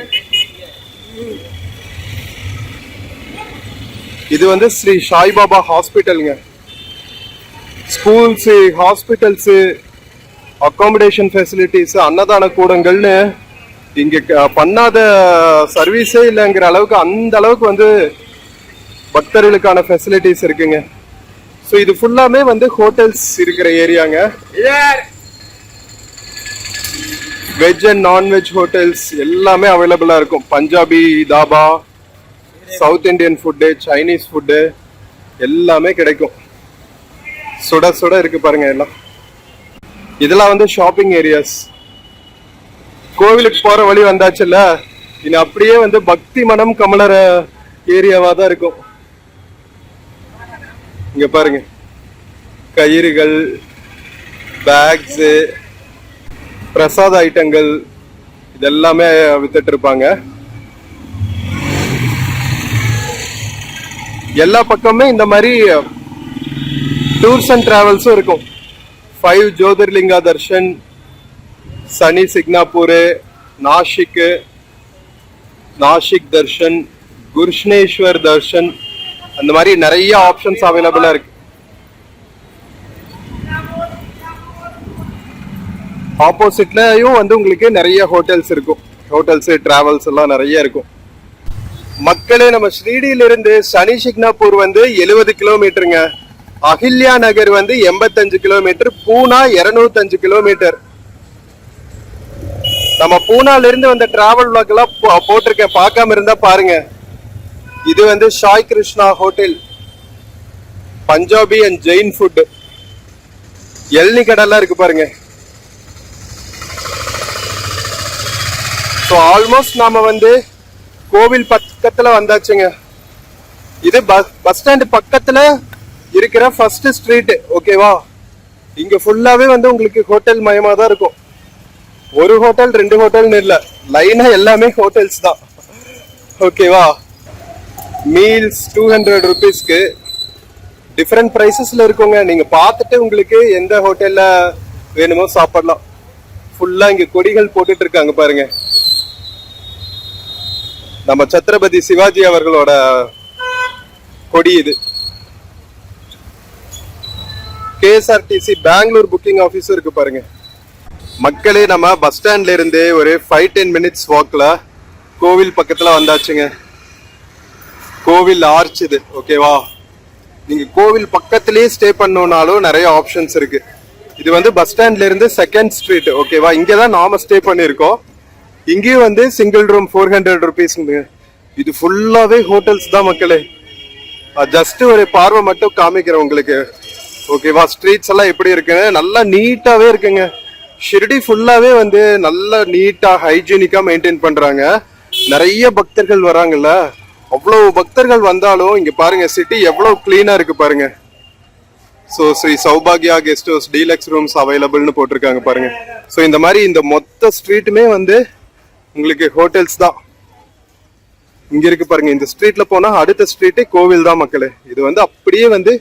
இது வந்து ஸ்ரீ சாய்பாபா ஹாஸ்பிட்டலுங்க. ஸ்கூல்ஸு, ஹாஸ்பிட்டல்ஸு, அகாமடேஷன் ஃபெசிலிட்டிஸ், அன்னதான கூடங்கள்னு இங்க பண்ணாத சர்வீஸே இல்லைங்கிற அளவுக்கு அந்த அளவுக்கு வந்து பக்தர்களுக்கான ஃபெசிலிட்டிஸ் இருக்குங்க. ஸோ இது ஃபுல்லாமே வந்து ஹோட்டல்ஸ் இருக்கிற ஏரியாங்க. வெஜ் அண்ட் நான்வெஜ் ஹோட்டல்ஸ் எல்லாமே அவைலபிளா இருக்கும். Punjabi dhaba, south Indian food, Chinese food எல்லாமே கிடைக்கும். சுட சுட இருக்கு பாருங்க எல்லாம். இதெல்லாம் வந்து ஷாப்பிங் ஏரியாஸ். கோவிலுக்கு போற வழி வந்தாச்சுல்ல, இனி அப்படியே வந்து பக்தி மனம் கமலர ஏரியாவா தான் இருக்கும். இங்க பாருங்க, கயிறுகள், பேக்ஸு, பிரசாத ஐட்டங்கள் இதெல்லாமே வித்துட்டு இருப்பாங்க. எல்லா பக்கமே இந்த மாதிரி டூர்ஸ் அண்ட் டிராவல்ஸும் இருக்கும். 5 ஜோதிர்லிங்கா தர்ஷன், சனி சிக்னாப்பூர், நாசிக் தர்ஷன், குருஷ்ணேஸ்வர் தர்ஷன், அந்த மாதிரி நிறைய ஆப்ஷன்ஸ் அவைலபிளா இருக்கு. ஆப்போசிட்லயும் வந்து உங்களுக்கு நிறைய ஹோட்டல்ஸ் இருக்கும். ஹோட்டல்ஸ், டிராவல்ஸ் எல்லாம் நிறைய இருக்கும். மக்களே, நம்ம ஸ்ரீடியில இருந்து சனி சிக்னாப்பூர் வந்து 70 கிலோமீட்டருங்க. அஹில்யா நகர் வந்து 85 கிலோமீட்டர், பூனா 205 கிலோமீட்டர். நம்ம பூனால இருந்து வந்த டிராவல் vlog எல்லாம் போட்டிருக்கேன், பார்க்காம இருந்தா பாருங்க. இது வந்து Sai Krishna hotel, Punjabi and Jain food, எல்னி கடெல்லாம் இருக்கு பாருங்க. ஸோ ஆல்மோஸ்ட் நாம வந்து கோவில் பக்கத்துல வந்தாச்சுங்க. இது பஸ் ஸ்டாண்ட் பக்கத்துல இருக்கிற ஃபர்ஸ்ட் ஸ்ட்ரீட். ஓகேவா? இங்க ஃபுல்லாவே வந்து உங்களுக்கு ஹோட்டல் மயமா தான் இருக்கும். ஒரு ஹோட்டல் 2 ஹோட்டல்னு இல்ல, லைனா எல்லாமே ஹோட்டல்ஸ் தான். ஓகேவா? மீல்ஸ் 200 ருபீஸ்க்கு டிஃப்ரெண்ட் பிரைசஸ்ல இருக்குங்க. நீங்க பார்த்துட்டு உங்களுக்கு எந்த ஹோட்டல்ல வேணுமோ சாப்பிடலாம். ஃபுல்லா இங்க கொடிகள் போட்டுட்டு இருக்காங்க பாருங்க. நம்ம சத்ரபதி சிவாஜி அவர்களோட கொடி இது. KSRTC பெங்களூர் புக்கிங் ஆபீஸ் இருக்கு பாருங்க. மக்களே, நம்ம பஸ் ஸ்டாண்ட்ல இருந்து ஒரு 5-10 மினிட்ஸ் வாக்ல கோவில் பக்கத்துல வந்தாச்சுங்க. கோவில் ஆர்ச் இது. ஓகேவா? நீங்க கோவில் பக்கத்திலேயே ஸ்டே பண்ணணும்னாலும் நிறைய ஆப்ஷன்ஸ் இருக்கு. இது வந்து பஸ் ஸ்டாண்ட்ல இருந்து செகண்ட் ஸ்ட்ரீட். ஓகேவா? இங்கதான் நாம ஸ்டே பண்ணிருக்கோம். இங்கேயும் வந்து சிங்கிள் ரூம் 400 ருபீஸ்ங்க. இது ஃபுல்லாவே ஹோட்டல்ஸ் தான் மக்களே. ஜஸ்ட் ஒரு பார்வை மட்டும் காமிக்கிறேன் உங்களுக்கு. ஓகேவா? ஸ்ட்ரீட்ஸ் எல்லாம் எப்படி இருக்குன்னு நல்லா நீட்டாவே இருக்குங்க. ஷிர்டி ஃபுல்லாவே வந்து நல்ல நீட்டா ஹைஜீனிக்கா மெயின்டைன் பண்றாங்க. நிறைய பக்தர்கள் வராங்கல்ல, அவ்வளவு பக்தர்கள் வந்தாலும் இங்க பாருங்க சிட்டி எவ்வளவு கிளீனா இருக்கு பாருங்க. ஸோ ஸ்ரீ சௌபாகியா கெஸ்ட் ஹவுஸ் டீலக்ஸ் ரூம்ஸ் அவைலபிள்னு போட்டிருக்காங்க பாருங்க. ஸோ இந்த மாதிரி இந்த மொத்த ஸ்ட்ரீட்டுமே வந்து உங்களுக்கு ஹோட்டல்ஸ் தான். இங்க இருக்கு பாருங்க. இந்த ஸ்ட்ரீட்ல போனா அடுத்த ஸ்ட்ரீட்டே கோவில் தான் மக்களே. இது வந்து அப்படியே வந்து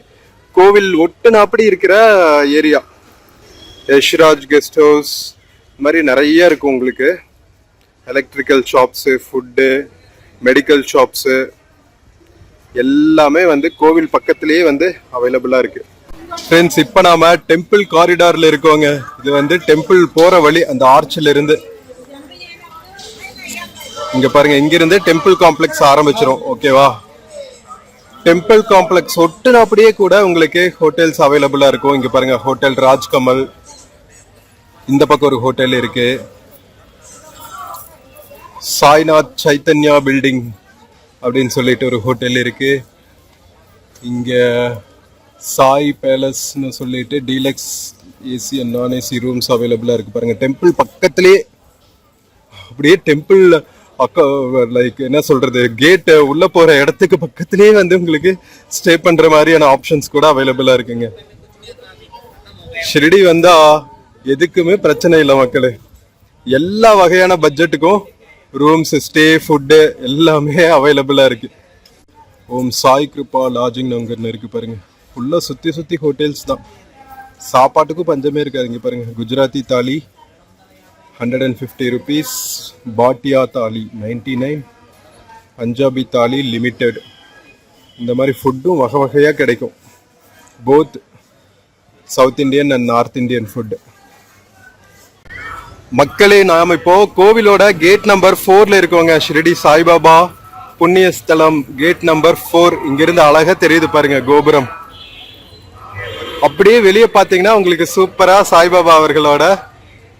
கோவில் ஒட்டுனாப்படி இருக்கிற ஏரியா. யஷ்ராஜ் கெஸ்ட் ஹவுஸ், இந்த மாதிரி நிறைய இருக்கு உங்களுக்கு. Electrical shops, food, medical shops எல்லாமே வந்து கோவில் பக்கத்திலேயே வந்து அவைலபிளா இருக்கு. ஃப்ரெண்ட்ஸ், இப்போ நாம டெம்பிள் காரிடார்ல இருக்கோங்க. இது வந்து டெம்பிள் போற வழி. அந்த ஆர்ச்ல இருந்து இங்க பாருங்க, இங்க இருந்து டெம்பிள் காம்ப்ளெக்ஸ் ஆரம்பிச்சிரும். ஓகேவா? டெம்பிள் காம்ப்ளெக்ஸ் ஒட்டுன அப்படியே கூட உங்களுக்கு ஹோட்டல்ஸ் அவைலபிளா இருக்கும். இங்க பாருங்க, ஹோட்டல் ராஜ்கமல், இந்த பக்கம் ஒரு ஹோட்டல் இருக்கு. சாய்நாத் சைத்தன்யா பில்டிங் அப்படின்னு சொல்லிட்டு ஒரு ஹோட்டல் இருக்கு. இங்க சாய் பேலஸ்னு சொல்லிட்டு deluxe AC and non AC rooms அவைலபிளாக இருக்குது பாருங்கள். டெம்பிள் பக்கத்துலேயே அப்படியே டெம்பிள் லைக் என்ன சொல்கிறது, கேட்டு உள்ளே போகிற இடத்துக்கு பக்கத்துலேயே வந்து உங்களுக்கு ஸ்டே பண்ணுற மாதிரியான ஆப்ஷன்ஸ் கூட அவைலபிளாக இருக்குங்க. ஷிரடி வந்தால் எதுக்குமே பிரச்சனை இல்லை மக்களே. எல்லா வகையான பட்ஜெட்டுக்கும் ரூம்ஸ், ஸ்டே, ஃபுட்டு எல்லாமே அவைலபிளாக இருக்குது. ஓம் சாய் கிருபா லாட்ஜிங் அங்கே இருக்குது பாருங்கள். ஃபுல்லாக சுற்றி ஹோட்டல்ஸ் தான். சாப்பாட்டுக்கும் பஞ்சமே இருக்காது. இங்கே பாருங்கள், குஜராத்தி தாலி 150 rupees, பாட்டியா தாலி 99, பஞ்சாபி தாலி லிமிட்டெட். இந்த மாதிரி ஃபுட்டும் வகை வகையாக கிடைக்கும். Both south Indian and north Indian food. மக்களே, நாம் இப்போ கோவிலோட கேட் நம்பர் 4ல இருக்கோங்க. ஷிரடி சாய்பாபா புண்ணிய ஸ்தலம் கேட் நம்பர் 4. இங்கிருந்து அழகா தெரியுது பாருங்க கோபுரம். அப்படியே வெளியே பார்த்தீங்கன்னா உங்களுக்கு சூப்பரா சாய்பாபா அவர்களோட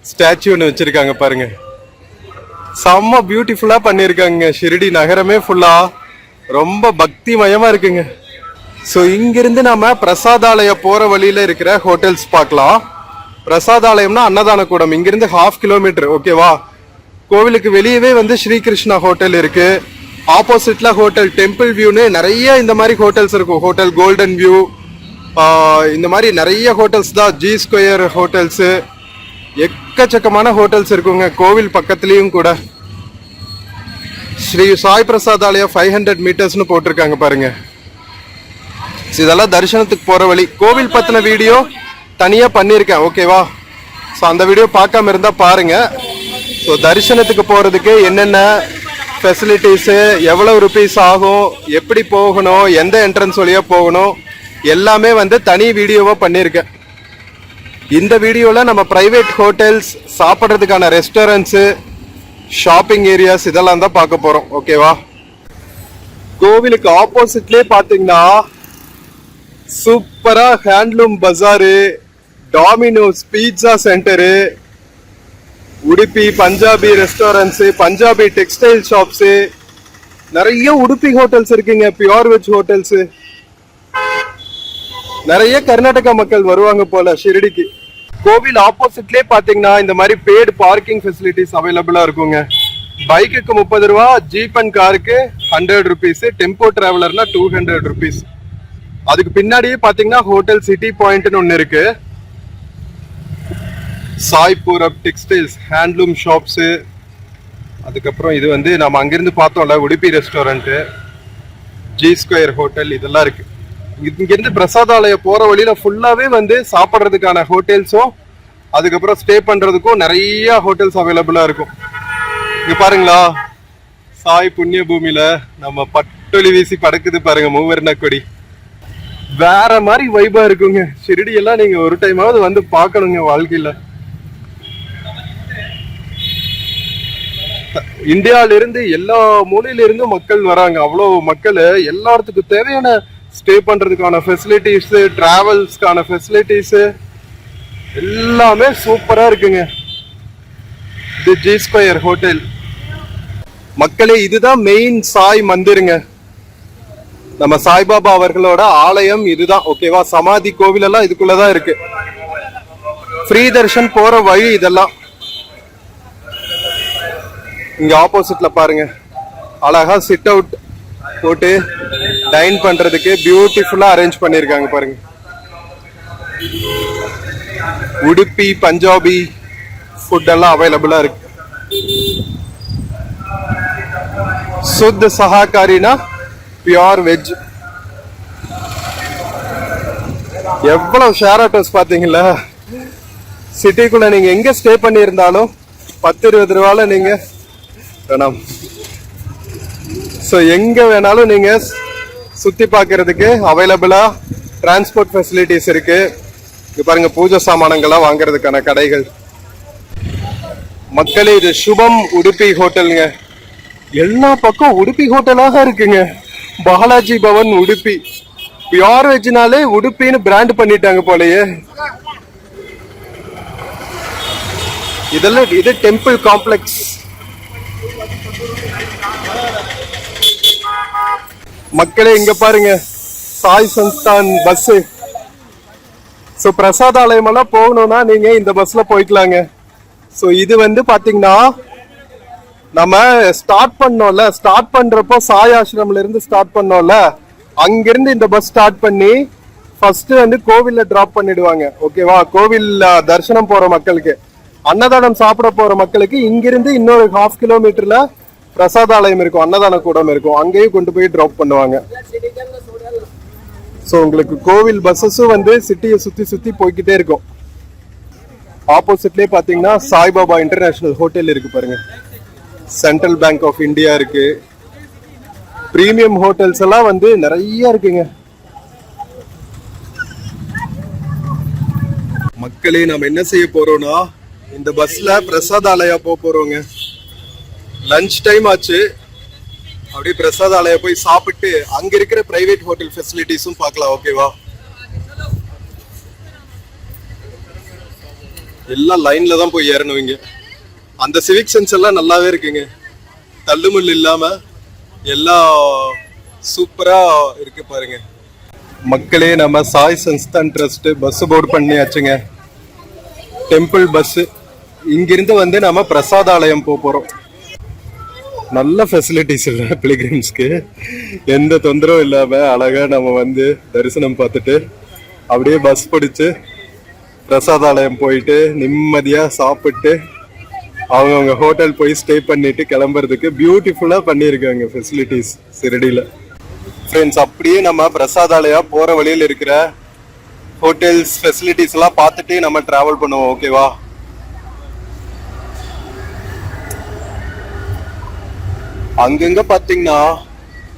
ஸ்டாச்சு ஒன்று வச்சிருக்காங்க பாருங்க. செம்ம பியூட்டிஃபுல்லா பண்ணியிருக்காங்க. ஷிரடி நகரமே ஃபுல்லா ரொம்ப பக்திமயமா இருக்குங்க. ஸோ இங்கிருந்து நம்ம பிரசாதாலயம் போற வழியில இருக்கிற ஹோட்டல்ஸ் பார்க்கலாம். பிரசாதாலயம்னா அன்னதான கூடம். இங்கிருந்து 1/2 kilometer, ஓகேவா. கோவிலுக்கு வெளியவே வந்து ஸ்ரீகிருஷ்ணா ஹோட்டல் இருக்கு. ஆப்போசிட்ல ஹோட்டல் டெம்பிள் வியூன்னு நிறைய இந்த மாதிரி ஹோட்டல்ஸ் இருக்கும். ஹோட்டல் கோல்டன் வியூ, இந்த மாதிரி நிறைய ஹோட்டல்ஸ் தான். ஜி ஸ்கொயர் ஹோட்டல்ஸு, எக்கச்சக்கமான ஹோட்டல்ஸ் இருக்குங்க கோவில் பக்கத்துலேயும் கூட. ஸ்ரீ சாய் பிரசாதாலயம் 500 meters போட்டிருக்காங்க பாருங்க. இதெல்லாம் தரிசனத்துக்கு போகிற வழி. கோவில் பற்றின வீடியோ தனியாக பண்ணியிருக்கேன், ஓகேவா. ஸோ அந்த வீடியோ பார்க்காம இருந்தால் பாருங்கள். ஸோ தரிசனத்துக்கு போகிறதுக்கு என்னென்ன ஃபெசிலிட்டிஸு, எவ்வளோ ருபீஸ் ஆகும், எப்படி போகணும், எந்த என்ட்ரன்ஸ் வழியாக போகணும், எல்லாமே வந்து தனி வீடியோவாக பண்ணியிருக்கேன். இந்த வீடியோவில் நம்ம ப்ரைவேட் ஹோட்டல்ஸ், சாப்பிட்றதுக்கான ரெஸ்டாரண்ட்ஸு, ஷாப்பிங் ஏரியாஸ் இதெல்லாம் தான் பார்க்க போகிறோம், ஓகேவா. கோவிலுக்கு ஆப்போசிட்லேயே பார்த்தீங்கன்னா சூப்பராக ஹேண்ட்லூம் பஜாரு, Domino's pizza centre, Udupi Punjabi restaurants, Punjabi textile shops, நிறைய உடுப்பி ஹோட்டல்ஸ் இருக்குங்க. Pure veg hotels. நிறைய கர்நாடகா மக்கள் வருவாங்க போல ஷிரடிக்கு. கோவில் ஆப்போசிட்லேயே பார்த்தீங்கன்னா இந்த மாதிரி பெய்டு பார்க்கிங் ஃபெசிலிட்டிஸ் அவைலபிளாக இருக்குங்க. பைக்குக்கு 30 ரூபா, ஜீப் அண்ட் காருக்கு 100 rupees, டெம்போ டிராவலர்னா 200 rupees. அதுக்கு பின்னாடியே பார்த்தீங்கன்னா ஹோட்டல் சிட்டி பாயிண்ட்னு ஒன்று இருக்கு. சாய்பூரம் டெக்ஸ்டைல்ஸ், ஹேண்ட்லூம் ஷாப்ஸு. அதுக்கப்புறம் இது வந்து நம்ம அங்கிருந்து பார்த்தோம்ல Udupi restaurant, G square hotel, இதெல்லாம் இருக்கு. இங்கிருந்து பிரசாதாலயம் போற வழியில ஃபுல்லாவே வந்து சாப்பிட்றதுக்கான ஹோட்டல்ஸும் அதுக்கப்புறம் ஸ்டே பண்றதுக்கும் நிறைய ஹோட்டல்ஸ் அவைலபிளா இருக்கும். இங்க பாருங்களா, சாய் புண்ணிய பூமியில நம்ம பட்டொலி வீசி பறக்குது பாருங்க மூவர்ண கொடி. வேற மாதிரி வைபா இருக்குங்க. ஷிரடி எல்லாம் நீங்க ஒரு டைமாவது வந்து பார்க்கணுங்க வாழ்க்கையில. இந்தியாவில இருந்து எல்லா மூலையில இருந்து மக்கள் வராங்க. அவ்வளோ மக்கள். எல்லாத்துக்கும் தேவையான ஸ்டே பண்றதுக்கான ஃபெசிலிட்டிஸ், டிராவல்ஸ்க்கான ஃபெசிலிட்டிஸ் எல்லாமே சூப்பரா இருக்குங்க. இது ஜி ஸ்கொயர் ஹோட்டல். மக்களே, இதுதான் மெயின் சாய் மந்திருங்க. நம்ம சாய்பாபா அவர்களோட ஆலயம் இதுதான், ஓகேவா. சமாதி கோவில் எல்லாம் இதுக்குள்ளதான் இருக்கு. ஃப்ரீ தர்ஷன் போற வழி இதெல்லாம். இங்க ஆப்போசிட்ல பாருங்க, அழகா சிட் அவுட் போட்டு டைன் பண்றதுக்கு பியூட்டிஃபுல்லா அரேஞ்ச் பண்ணிருக்காங்க பாருங்க. உடுப்பி பஞ்சாபி ஃபுட் எல்லாம் அவைலபிளா இருக்கு. சுத்த சஹாகாரினா பியூர் வெஜ். எவ்வளவு ஷேர் ஆட்டோஸ் பாத்தீங்களா. சிட்டிக்குள்ள நீங்க எங்க ஸ்டே பண்ணி இருந்தாலும் 10-20 ரூபால நீங்க வேணாம். ஸோ எங்க வேணாலும் நீங்க சுத்தி பார்க்கறதுக்கு அவைலபிளா டிரான்ஸ்போர்ட் ஃபெசிலிட்டிஸ் இருக்கு. இங்க பாருங்க, பூஜை சாமானங்கள்லாம் வாங்குறதுக்கான கடைகள். மக்களே, இது சுபம் உடுப்பி ஹோட்டலுங்க. எல்லா பக்கம் உடுப்பி ஹோட்டலாக இருக்குங்க. பாலாஜி பவன் உடுப்பி. பியூர் வெஜ்னாலே உடுப்பின்னு பிராண்ட் பண்ணிட்டாங்க போலயே. இதெல்லாம் இது டெம்பிள் காம்ப்ளெக்ஸ். மக்களே, இங்க பாருங்க, சாய் சன்ஸ்தான் பஸ் ஸோ பிரசாதாலயம் எல்லாம் போகணும்னா நீங்க இந்த பஸ்ல போய்க்கலாங்க. ஸோ இது வந்து பாத்தீங்கன்னா நம்ம ஸ்டார்ட் பண்ணோம்ல, ஸ்டார்ட் பண்றப்போ சாய் ஆசிரம்ல இருந்து ஸ்டார்ட் பண்ணோம்ல, அங்கிருந்து இந்த பஸ் ஸ்டார்ட் பண்ணி ஃபர்ஸ்ட் வந்து கோவில்ல டிராப் பண்ணிடுவாங்க. ஓகேவா? கோவில் தரிசனம் போற மக்களுக்கு, அன்னதானம் சாப்பிட போற மக்களுக்கு இங்கிருந்து இன்னொரு 1/2 கிலோமீட்டர்ல பிரசாதாலயம் இருக்கும், அன்னதான கூடம் இருக்கும், அங்கேயும் கொண்டு போய் டிராப் பண்ணுவாங்க. ஸோ உங்களுக்கு கோவில் பஸ்ஸஸும் வந்து சிட்டியை சுத்தி சுத்தி போய்கிட்டே இருக்கும். ஆப்போசிட்லயே பாத்தீங்கன்னா சாய்பாபா இன்டர்நேஷனல் ஹோட்டல் இருக்கு பாருங்க. சென்ட்ரல் பேங்க் ஆஃப் இந்தியா இருக்கு. பிரீமியம் ஹோட்டல்ஸ் எல்லாம் வந்து நிறைய இருக்குங்க. மக்களே நம்ம என்ன செய்ய போறோம்னா இந்த பஸ்ல பிரசாதாலயா போறோங்க. லஞ்ச் டைம் ஆச்சு. அப்படியே பிரசாதாலயா போய் சாப்பிட்டு அங்க இருக்கிற பிரைவேட் ஹோட்டல் ஃபெசிலிட்டிஸும் பார்க்கலாம். ஓகேவா? எல்லாம் லைன்ல தான் போய் ஏறணுவீங்க. அந்த சிவிக் சென்ஸ் எல்லாம் நல்லாவே இருக்குங்க. தள்ளுமுள் இல்லாம எல்லாம் சூப்பரா இருக்கு பாருங்க. மக்களே நம்ம Sai Sansthan trust bus board பண்ணியாச்சுங்க. Temple bus. இங்கிருந்து வந்து நம்ம பிரசாதாலயம் போறோம். நல்ல ஃபெசிலிட்டிஸ் இல்லை பிலிகிரிம்ஸ்க்கு, எந்த தொந்தரவும் இல்லாம அழகா நம்ம வந்து தரிசனம் பார்த்துட்டு அப்படியே பஸ் பிடிச்சு பிரசாதாலயம் போயிட்டு நிம்மதியா சாப்பிட்டு அவங்கவுங்க ஹோட்டல் போய் ஸ்டே பண்ணிட்டு கிளம்புறதுக்கு பியூட்டிஃபுல்லா பண்ணியிருக்காங்க ஃபெசிலிட்டிஸ் சிரடியில. ஃப்ரெண்ட்ஸ், அப்படியே நம்ம பிரசாதாலயா போற வழியில் இருக்கிற ஹோட்டல்ஸ் ஃபெசிலிட்டிஸ் எல்லாம் பார்த்துட்டு நம்ம டிராவல் பண்ணுவோம். ஓகேவா? அங்கங்க பாத்தீங்கன்னா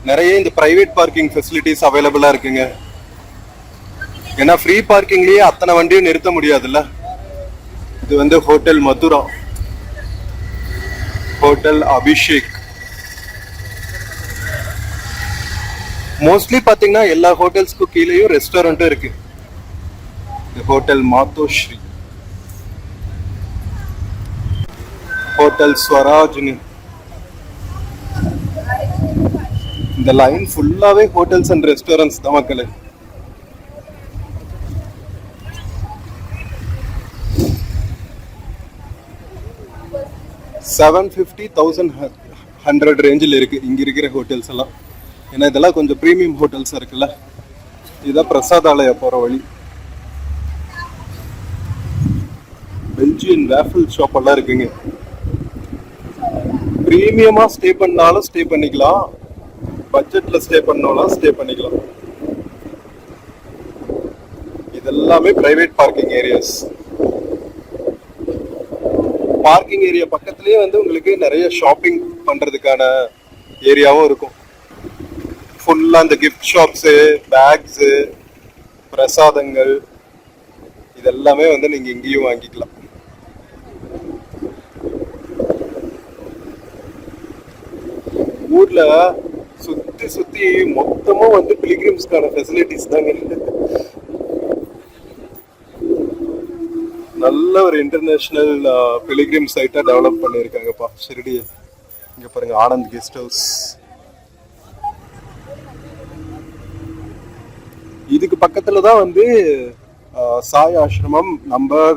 நிறைய இந்த பிரைவேட் பார்க்கிங் ஃபெசிலிட்டிஸ் அவைலபிளா இருக்குங்க. ஏன்னா ஃப்ரீ பார்க்கிங்லயே அத்தனை வண்டியும் நிறுத்த முடியாதுல்ல. இது வந்து hotel Mathura, hotel Abhishek. Mostly பாத்தீங்கன்னா எல்லா ஹோட்டல்ஸ்க்கு கீழேயும் ரெஸ்டாரண்ட்டும் இருக்கு. ஹோட்டல் மாதோஸ்ரீ, ஹோட்டல் ஸ்வராஜ்னு. இந்த லைன் ஃபுல்லாவே ஹோட்டல்ஸ் அண்ட் ரெஸ்டாரண்ட்ஸ் தான் மக்களே. $750,100 ரேஞ்சில் இருக்கு இங்க இருக்கிற ஹோட்டல்ஸ் எல்லாம். ஏன்னா இதெல்லாம் கொஞ்சம் பிரீமியம் ஹோட்டல்ஸ் இருக்குல்ல. இதுதான் பிரசாதாலயா போற வழி. பெல்ஜியன் வேஃபிள் ஷாப் எல்லாம் இருக்குங்க. பிரீமியமா ஸ்டே பண்ணாலும் ஸ்டே பண்ணிக்கலாம், பட்ஜெட்ல ஸ்டே பண்ணாலும் ஸ்டே பண்ணிக்கலாம். இதெல்லாமே private parking areas. Parking area பக்கத்துலயே வந்து உங்களுக்கு நிறைய ஷாப்பிங் பண்றதுக்கான ஏரியாவும் இருக்கும். ஃபுல்லா இந்த கிஃப்ட் ஷாப்ஸ், பேக்ஸ், பிரசாதங்கள் இதெல்லாமே வந்து நீங்க இங்கேயும் வாங்கிக்கலாம். ஊர்ல சுத்தி சுத்தி மொத்தமும் வந்து பிலிகிரிம்ஸ்க்கான ஃபெசிலிட்டிஸ் தாங்க. நல்ல ஒரு இன்டர்நேஷனல் பிலிகிரிம் சைட்டா டெவலப் பண்ணியிருக்காங்கப்பா ஷிரடியை. இங்க பாருங்க, ஆனந்த் கெஸ்ட் ஹவுஸ். இதுக்கு பக்கத்துல தான் வந்து சாய் ஆசிரமம் நம்பர்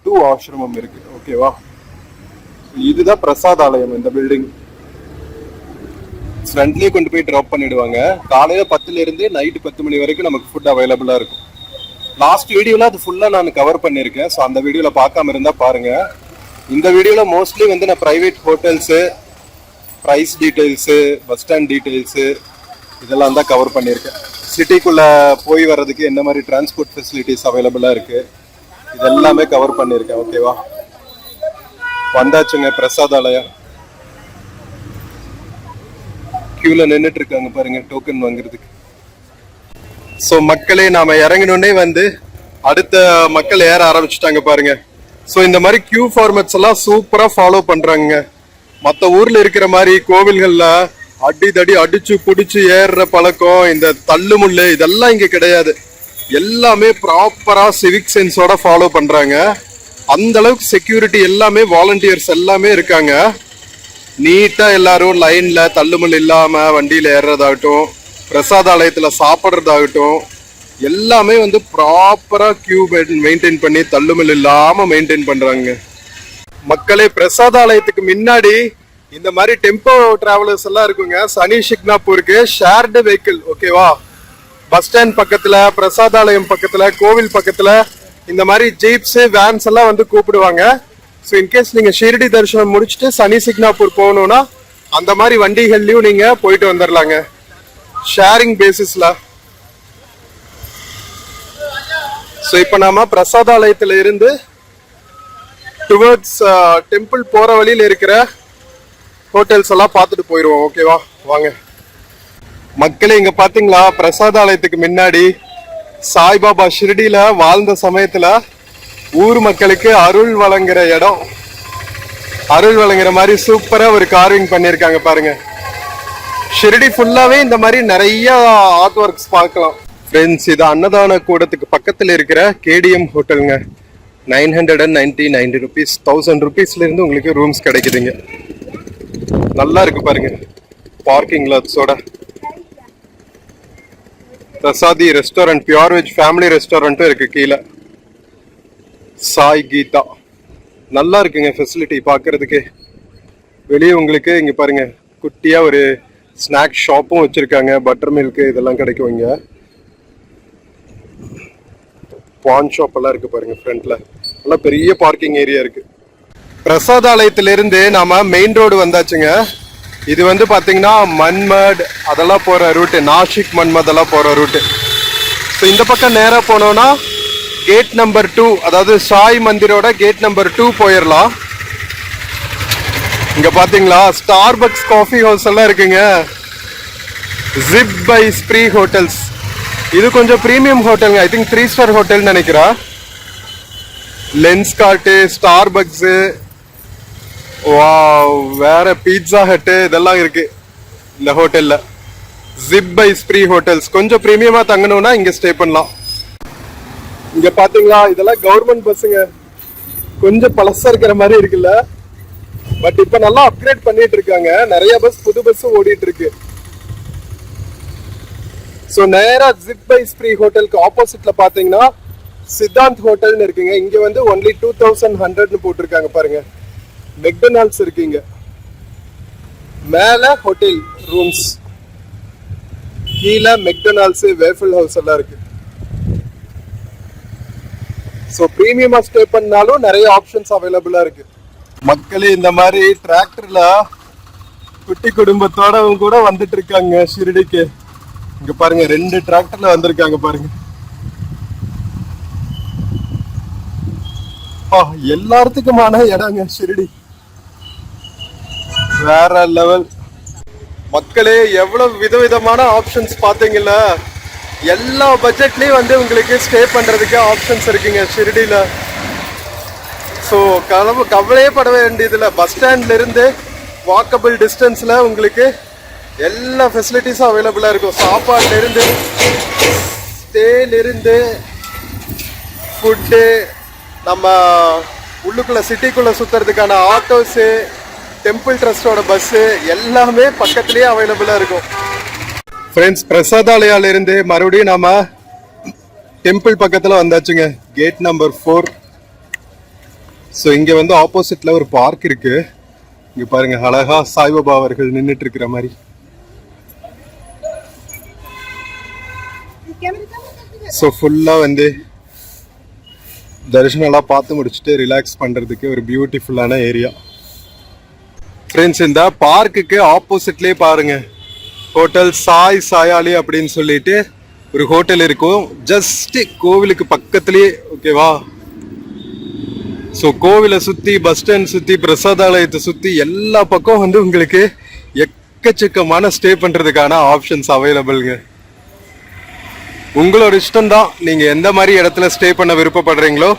2 ஆசிரமம் இருக்கு. ஓகேவா? இதுதான் பிரசாதாலயம். இந்த பில்டிங் ஃப்ரண்ட்லயே கொண்டு போய் டிராப் பண்ணிடுவாங்க. காலையில 10ல இருந்து நைட்டு 10 மணி வரைக்கும் நமக்கு ஃபுட் அவைலபிளா இருக்கும். லாஸ்ட் வீடியோல அது ஃபுல்லா நான் கவர் பண்ணிருக்கேன். ஸோ அந்த வீடியோல பார்க்காம இருந்தா பாருங்க. இந்த வீடியோல மோஸ்ட்லி வந்து நான் private hotels, price details, bus stand details இதெல்லாம் தான் கவர் பண்ணியிருக்கேன். சிட்டிக்குள்ள போய் வர்றதுக்கு என்ன மாதிரி டிரான்ஸ்போர்ட் ஃபெசிலிட்டிஸ் அவைலபிளா இருக்கு இதெல்லாமே கவர் பண்ணியிருக்கேன். ஓகேவா? வந்தாச்சுங்க பிரசாதாலயா. கியூல நின்றுட்டு இருக்காங்க பாருங்க டோக்கன் வாங்குறதுக்கு. ஸோ மக்களே, நாம இறங்கினோடனே வந்து அடுத்த மக்கள் ஏற ஆரம்பிச்சுட்டாங்க பாருங்க. ஸோ இந்த மாதிரி கியூ ஃபார்மேட்ஸ் எல்லாம் சூப்பரா ஃபாலோ பண்றாங்க. மற்ற ஊர்ல இருக்கிற மாதிரி கோவில்கள்ல அடிதடி அடிச்சு புடிச்சு ஏறுற பழக்கம், இந்த தள்ளுமுள்ளு இதெல்லாம் இங்க கிடையாது. எல்லாமே ப்ராப்பரா சிவிக் சென்ஸோட ஃபாலோ பண்றாங்க. அந்த அளவுக்கு செக்யூரிட்டி எல்லாமே வாலண்டியர்ஸ் எல்லாமே இருக்காங்க. நீட்டா எல்லாரும் லைன்ல தள்ளுமுள் இல்லாம வண்டியில ஏறுறதாகட்டும், பிரசாதாலயத்துல சாப்பிட்றதாகட்டும் எல்லாமே வந்து ப்ராப்பரா கியூ மெயின்டைன் பண்ணி தள்ளுமல் இல்லாம மெயின்டைன் பண்றாங்க. மக்களே, பிரசாதாலயத்துக்கு முன்னாடி இந்த மாதிரி டெம்போ டிராவலர்ஸ் எல்லாம் இருக்குங்க. சனி சிக்னாப்பூருக்கு ஷேர்டு வெஹிக்கிள், ஓகேவா? பஸ் ஸ்டாண்ட் பக்கத்துல, பிரசாதாலயம் பக்கத்துல, கோவில் பக்கத்துல இந்த மாதிரி ஜீப்ஸ் வேன்ஸ் எல்லாம் வந்து கூப்பிடுவாங்க. ஸோ இன்கேஸ் நீங்க ஷிரடி தரிசனம் முடிச்சுட்டு சனி சிக்னாப்பூர் போகணும்னா அந்த மாதிரி வண்டிகள்லயும் நீங்க போயிட்டு வந்துடலாங்க, ஷேரிங் பேசிஸ்ல. ஸோ இப்போ நாம பிரசாதாலயத்துல இருந்து டுவர்ட்ஸ் டெம்பிள் போற வழியில இருக்கிற ஹோட்டல்ஸ் எல்லாம் பார்த்துட்டு போயிடுவோம், ஓகேவா? வாங்க மக்களே. இங்க பாத்தீங்களா, பிரசாதாலயத்துக்கு முன்னாடி சாய்பாபா ஷிரடியில வாழ்ந்த சமயத்துல ஊர் மக்களுக்கு அருள் வழங்குற இடம், அருள் வழங்குற மாதிரி சூப்பரா ஒரு கார்விங் பண்ணிருக்காங்க பாருங்க. ஷிரடி ஃபுல்லாவே இந்த மாதிரி நிறைய ஆர்ட் ஒர்க்ஸ் பார்க்கலாம். ஃப்ரெண்ட்ஸ், இது அன்னதான கூடத்துக்கு பக்கத்துல இருக்கிற கேடிஎம் ஹோட்டலுங்க. 999 rupees, 1000 rupeesல இருந்து உங்களுக்கு ரூம்ஸ் கிடைக்குதுங்க. நல்லா இருக்கு பாருங்க, பார்க்கிங் லாட்ஸோட. Prasadi restaurant, pure veg family ரெஸ்டாரண்ட்டும் இருக்கு கீழே. சாய் கீதா, நல்லா இருக்குங்க ஃபெசிலிட்டி பார்க்கறதுக்கு. வெளியே உங்களுக்கு இங்க பாருங்க குட்டியா ஒரு ஸ்நாக் ஷாப்பும் வச்சிருக்காங்க. பட்டர் மில்க் இதெல்லாம் கிடைக்கும் இங்க. பான் ஷாப் எல்லாம் இருக்கு பாருங்க ஃப்ரண்ட்ல. நல்லா பெரிய பார்க்கிங் ஏரியா இருக்கு. பிரசாதாலயத்துல இருந்து நாம மெயின் ரோடு வந்தாச்சுங்க. இது வந்து பாத்தீங்கன்னா மன்மட் அதெல்லாம் போற ரூட்டு, நாசிக் மன்மத் எல்லாம் போற ரூட்டு. ஸோ இந்த பக்கம் நேரா போனோம்னா கேட் நம்பர் 2, அதாவது சாய் மந்திரோட கேட் நம்பர் 2 போயிடலாம். இங்க பாத்தீங்களா ஸ்டார்பக்ஸ் காஃபி ஹவுஸ் எல்லாம் இருக்குங்க. ஜிப் பை ஸ்ப்ரீ ஹோட்டல்ஸ், இது கொஞ்சம் பிரீமியம் ஹோட்டலுங்க. ஐ திங்க் 3 ஸ்டார் ஹோட்டல் நினைக்கிறா. லென்ஸ் கார்ட்டு, ஸ்டார்பக்ஸ், வேற பீட்சா ஹட் இதெல்லாம் இருக்கு இந்த ஹோட்டல்ல. Zip by Spree hotels. கொஞ்சம் பிரீமியமா தங்கணும்னா இங்க ஸ்டே பண்ணலாம். இங்க பாத்தீங்களா இதெல்லாம் கவர்மெண்ட் பஸ்ஸுங்க. கொஞ்சம் பழசா இருக்கிற மாதிரி இருக்குல்ல, பட் இப்ப நல்லா அப்கிரேட் பண்ணிட்டு இருக்காங்க. நிறைய பஸ், புது பஸ் ஓடிட்டு இருக்கு. சோ நேரா ஜிப் பை ஸ்ப்ரீ ஹோட்டலுக்கு ஆப்போசிட்ல பாத்தீங்கன்னா சித்தாந்த் ஹோட்டல்னு இருக்குங்க. இங்க வந்து ஒன்லி 2100 போட்டிருக்காங்க பாருங்க. மெக்டொனால்ட்ஸ் இருக்குங்க. மேல ஹோட்டல் ரூம்ஸ், கீழே மெக்டொனால்ட்ஸ், வேஃபிள் ஹவுஸ் எல்லாம் இருக்கு. ஸோ ப்ரீமியமா ஸ்டே பண்ணாலும் நிறைய ஆப்ஷன்ஸ் அவைலபிளா இருக்கு. மக்களே, இந்த மாதிரி டிராக்டர்ல குட்டி குடும்பத்தோட கூட வந்துட்டு இருக்காங்க ஷிரடிக்கு. இங்க பாருங்க 2 டிராக்டர்ல வந்திருக்காங்க பாருங்க. எல்லாத்துக்குமான இடங்க ஷிரடி, வேற லெவல். மக்களே, எவ்வளவு விதவிதமான ஆப்ஷன்ஸ் பாத்தீங்கல்ல. எல்லா பட்ஜெட்லயும் வந்து உங்களுக்கு ஸ்டே பண்றதுக்கு ஆப்ஷன்ஸ் இருக்குங்க ஷிரடியில. ஸோ கவலையே பட வேண்டியதில்லை. பஸ் ஸ்டாண்ட்ல இருந்து வாக்கபிள் டிஸ்டன்ஸ்ல உங்களுக்கு எல்லா ஃபெசிலிட்டிஸும் அவைலபிளா இருக்கும். சாப்பாடுல இருந்து, ஸ்டேல இருந்து, ஃபுட்டு, நம்ம உள்ளுக்குள்ள சிட்டிக்குள்ள சுத்துறதுக்கான ஆட்டோஸு, டெம்பிள் ட்ரஸ்டோட பஸ்ஸு எல்லாமே பக்கத்துலயே அவைலபிளா இருக்கும். ஃப்ரெண்ட்ஸ், பிரசாதாலயால இருந்து மறுபடியும் நாம டெம்பிள் பக்கத்துல வந்தாச்சுங்க. Gate number 4. ஸோ இங்க வந்து ஆப்போசிட்ல ஒரு பார்க் இருக்கு. இங்க பாருங்க அழகா சாய்பாபா அவர்கள் நின்றுட்டு இருக்கிற மாதிரி. ஸோ ஃபுல்லா வந்து தரிசனம் எல்லாம் பார்த்து முடிச்சுட்டு ரிலாக்ஸ் பண்றதுக்கு ஒரு பியூட்டிஃபுல்லான ஏரியா. ஃப்ரெண்ட்ஸ், இந்த பார்க்குக்கு ஆப்போசிட்லயே பாருங்க ஹோட்டல் சாய் சாயாலி அப்படின்னு சொல்லிட்டு ஒரு ஹோட்டல் இருக்கும். ஜஸ்ட் கோவிலுக்கு பக்கத்துலயே, ஓகேவா? ஸோ கோவிலை சுத்தி, பஸ் ஸ்டாண்ட் சுத்தி, பிரசாதாலயத்தை சுத்தி எல்லா பக்கம் வந்து உங்களுக்கு எக்கச்சக்கமான ஸ்டே பண்றதுக்கான ஆப்ஷன்ஸ் அவைலபிள்ங்க. உங்களோட இஷ்டம் தான், நீங்க எந்த மாதிரி இடத்துல ஸ்டே பண்ண விருப்பப்படுறீங்களோ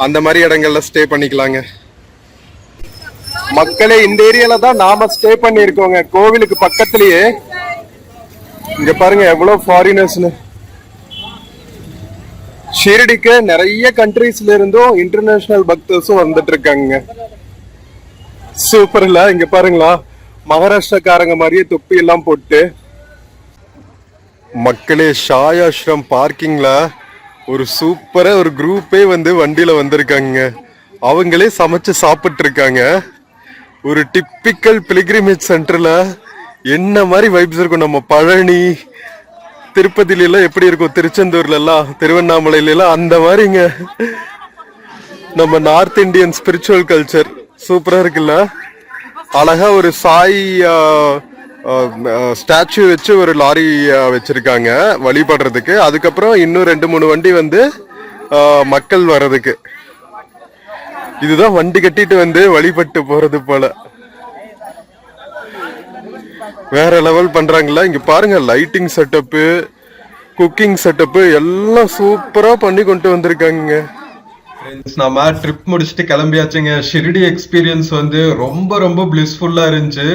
அந்த மாதிரி இடங்கள்ல ஸ்டே பண்ணிக்கலாங்க. மக்களே, இந்த ஏரியால தான் நாம ஸ்டே பண்ணி இருக்கோங்க, கோவிலுக்கு பக்கத்துலயே. இங்க பாருங்க எவ்வளவு ஃபாரினர்ஸ்னு. ஷிரடிக்கு நிறைய கண்ட்ரீஸ்ல இருந்தும் இன்டர்நேஷனல் பக்தர்ஸும் வந்துட்டு இருக்காங்க. சூப்பர்ல. இங்க பாருங்களா, மகாராஷ்டிரக்காரங்க மாதிரியே தொப்பி எல்லாம் போட்டு மக்களே, ஷாயாஷ்ரம் பார்க்கிங்ல ஒரு சூப்பரா ஒரு குரூப்பே வந்து வண்டியில வந்திருக்காங்க. அவங்களே சமைச்சு சாப்பிட்டு இருக்காங்க. ஒரு டிப்பிக்கல் பிலிகிரிமேஜ் சென்டர்ல என்ன மாதிரி வைப்ஸ் இருக்கும். நம்ம பழனி திருப்பதியில எல்லாம் எப்படி இருக்கும், திருச்செந்தூர்ல எல்லாம், திருவண்ணாமலையில எல்லாம் அந்த மாதிரிங்க. நம்ம நார்த் இந்தியன் ஸ்பிரிச்சுவல் கல்ச்சர் சூப்பரா இருக்குல்ல. அழகா ஒரு சாய் ஸ்டாச்சு வச்சு ஒரு லாரி வச்சிருக்காங்க வழிபடுறதுக்கு. அதுக்கப்புறம் இன்னும் 2-3 வண்டி வந்து மக்கள் வர்றதுக்கு. இதுதான் வண்டி கட்டிட்டு வந்து வழிபட்டு போறது போல. வேற லெவல் பண்றாங்களா. இங்க பாருங்க, லைட்டிங் செட்டப்பு, குக்கிங் செட்டப்பு எல்லாம் சூப்பரா பண்ணி கொண்டு வந்திருக்காங்க. நம்ம ட்ரிப் முடிச்சுட்டு கிளம்பியாச்சுங்க. ஷிரடி எக்ஸ்பீரியன்ஸ் வந்து ரொம்ப ரொம்ப பிளிஸ்ஃபுல்லா இருந்துச்சு.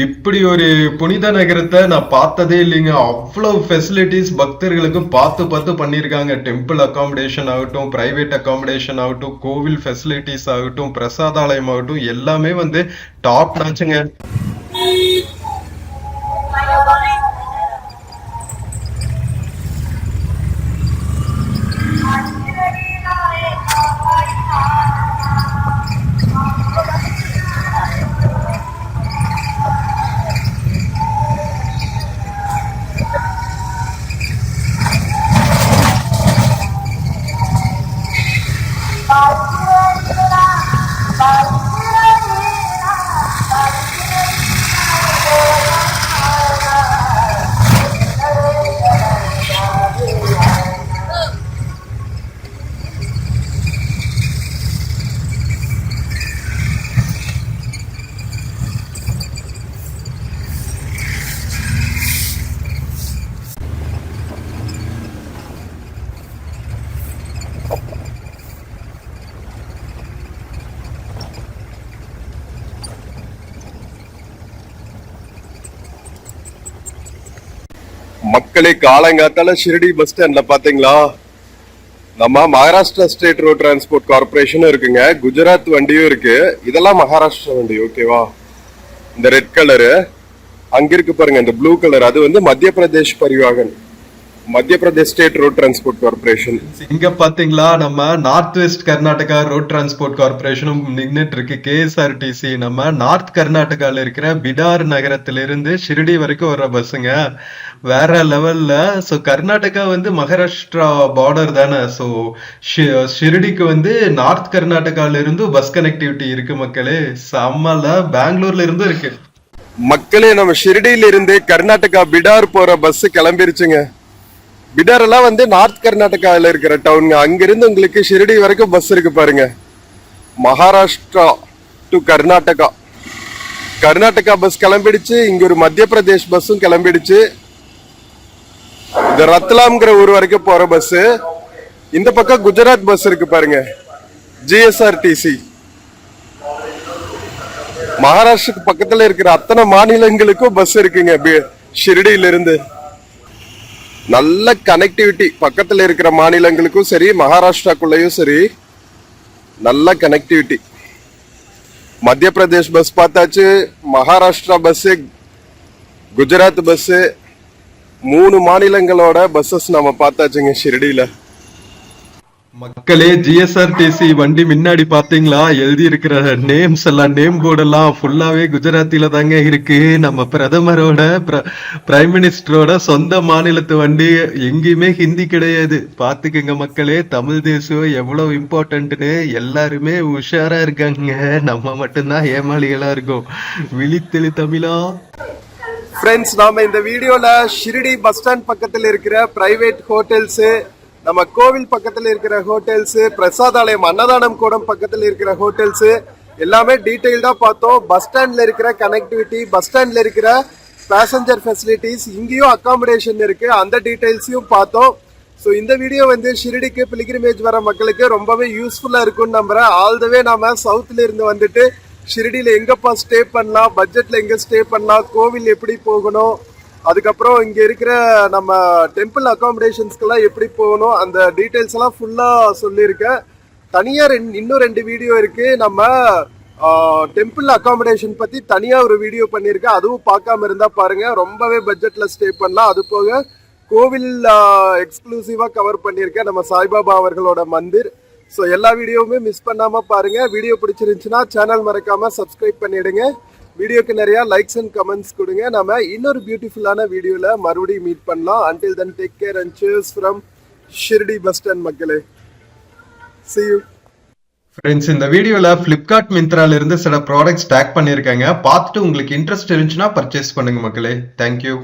இப்படி ஒரு புனித நகரத்தை நான் பார்த்ததே இல்லைங்க. அவ்வளவு ஃபெசிலிட்டிஸ் பக்தர்களுக்கு பார்த்து பார்த்து பண்ணியிருக்காங்க. டெம்பிள் அகாமடேஷன் ஆகட்டும், பிரைவேட் அகாமடேஷன் ஆகட்டும், கோவில் ஃபெசிலிட்டிஸ் ஆகட்டும், பிரசாதாலயம் ஆகட்டும், எல்லாமே வந்து டாப் நாச்சுங்க. மக்களே, காலங்காத்தால ஷிரடி பஸ் ஸ்டாண்ட்ல பாத்தீங்களா, நம்ம மகாராஷ்டிரா ஸ்டேட் ரோட் டிரான்ஸ்போர்ட் கார்பரேஷனும் இருக்குங்க, குஜராத் வண்டியும் இருக்கு. இதெல்லாம் மகாராஷ்டிரா வண்டி, ஓகேவா. இந்த ரெட் கலரு அங்க இருக்கு பாருங்க, இந்த ப்ளூ கலர் அது வந்து மத்திய Pradesh Parivahan, Madhya Pradesh state road transport corporation. இங்க பாத்தீங்களா, நம்ம north west Karnataka road transport கார்பரேஷனும் நின்னுட்டு இருக்கு. KSRTC நம்ம நார்த் கர்நாடகால இருக்கிற பிடார் நகரத்திலிருந்து ஷிரடி வரைக்கும் வர்ற பஸ்ஸுங்க. வேற லெவல்ல. சோ கர்நாடகா வந்து மகாராஷ்டிரா பார்டர் தானே. சோ ஷிரடிக்கு வந்து நார்த் கர்நாடகால இருந்து பஸ் கனெக்டிவிட்டி இருக்கு மக்களே. செம்மல. பெங்களூர்ல இருந்து இருக்கு. மக்களே, நம்ம ஷிரடியில இருந்து கர்நாடகா பிடார் போற பஸ் கிளம்பிருச்சுங்க. பிடார் எல்லாம் வந்து நார்த் கர்நாடகால இருக்கிற டவுனுங்க. அங்கிருந்து உங்களுக்கு ஷிரடி வரைக்கும் பஸ் இருக்கு பாருங்க. மகாராஷ்டிரா டு கர்நாடகா. கர்நாடகா பஸ் கிளம்பிடுச்சு. இங்க ஒரு மத்திய பிரதேஷ் பஸ்ஸும் கிளம்பிடுச்சு. இந்த ரத்லாம்ங்கிற ஊர் வரைக்கும் போற பஸ். இந்த பக்கம் குஜராத் பஸ் இருக்கு பாருங்க, GSRTC. மகாராஷ்டிராக்கு பக்கத்துல இருக்கிற அத்தனை மாநிலங்களுக்கும் பஸ் இருக்குங்க ஷிரடியில இருந்து. நல்ல கனெக்டிவிட்டி, பக்கத்துல இருக்கிற மாநிலங்களுக்கும் சரி, மகாராஷ்டிராக்குள்ளயும் சரி, நல்ல கனெக்டிவிட்டி. மத்திய பிரதேஷ் பஸ் பார்த்தாச்சு, மகாராஷ்டிரா பஸ், குஜராத் பஸ், 3 மாநிலங்களோட பஸ்ஸஸ் நம்ம பார்த்தாச்சுங்க ஷிரடியில. மக்களே, GSRTC வண்டி முன்னாடி பாத்தீங்களா, எழுதி இருக்கிற நேம்ஸ் எல்லாம், நேம் போர்டு எல்லாம் ஃபுல்லாவே குஜராத்தில தாங்க இருக்கு. நம்ம பிரதமரோட பிரைம் மினிஸ்டரோட சொந்த மாநிலத்து வண்டி. எங்கேயுமே ஹிந்தி கிடையாது. பாத்துக்கங்க மக்களே, தமிழ் தேசம் எவ்வளவு இம்பார்ட்டன்ட்னு. எல்லாருமே உஷாரா இருக்காங்க. நம்ம மட்டும்தான் ஏமாளிகளா இருக்கோம். விழித்தெளி தமிழா. ஃப்ரெண்ட்ஸ், நாம இந்த வீடியோல ஷிரடி பஸ் ஸ்டாண்ட் பக்கத்துல இருக்கிற பிரைவேட் ஹோட்டல்ஸ், நம்ம கோவில் பக்கத்துல இருக்கிற ஹோட்டல்ஸ், பிரசாதாலயம் அன்னதானம் கூடம் பக்கத்துல இருக்கிற ஹோட்டல்ஸ் எல்லாமே டீடைல்டா பார்த்தோம். பஸ் ஸ்டாண்ட்ல இருக்கிற கனெக்டிவிட்டி, பஸ் ஸ்டாண்ட்ல இருக்கிற பேசஞ்சர் ஃபெசிலிட்டிஸ், இங்கேயும் அகாமடேஷன் இருக்கு, அந்த டீடைல்ஸையும் பார்த்தோம். ஸோ இந்த வீடியோ வந்து ஷிரடிக்கு பிலிகிரிமேஜ் வர மக்களுக்கு ரொம்பவே யூஸ்ஃபுல்லா இருக்கும்னு நம்புறேன். ஆல் த வே நாம சவுத்ல இருந்து வந்துட்டு ஷிரடியில எங்கப்பா ஸ்டே பண்ணலாம், பட்ஜெட்ல எங்க ஸ்டே பண்ணலாம், கோவில் எப்படி போகணும், அதுக்கப்புறம் இங்க இருக்கிற நம்ம டெம்பிள் அகாமடேஷன்ஸ்க்கெல்லாம் எப்படி போகணும், அந்த டீட்டெயில்ஸ் எல்லாம் ஃபுல்லா சொல்லியிருக்கேன். தனியா இன்னும் 2 வீடியோ இருக்கு. நம்ம டெம்பிள் அகாமடேஷன் பத்தி தனியா ஒரு வீடியோ பண்ணியிருக்கேன். அதுவும் பார்க்காம இருந்தா பாருங்க. ரொம்பவே பட்ஜெட்ல ஸ்டே பண்ணலாம். அது போக கோவில் எக்ஸ்க்ளூசிவா கவர் பண்ணியிருக்கேன் நம்ம சாய்பாபா அவர்களோட மந்திர். ஸோ எல்லா வீடியோவுமே மிஸ் பண்ணாம பாருங்க. வீடியோ பிடிச்சிருந்துச்சுன்னா சேனல் மறக்காம சப்ஸ்கிரைப் பண்ணிடுங்க. வீடியோக்கு நிறைய லைக்ஸ் அண்ட் கமெண்ட்ஸ் கொடுங்க. நம்ம இன்னொரு பியூட்டிஃபுல்லான வீடியோல மறுபடியும் மீட் பண்ணலாம். until then take care and cheers from Shirdi bus stand மக்களே. see you. ஃப்ரெண்ட்ஸ், இந்த வீடியோல Flipkart மிந்த்ரால இருந்து சில ப்ராடக்ட்ஸ் டேக் பண்ணியிருக்காங்க. பார்த்துட்டு உங்களுக்கு இன்ட்ரெஸ்ட் இருந்துச்சுன்னா பர்ச்சேஸ் பண்ணுங்க மக்களே. தேங்க்யூ.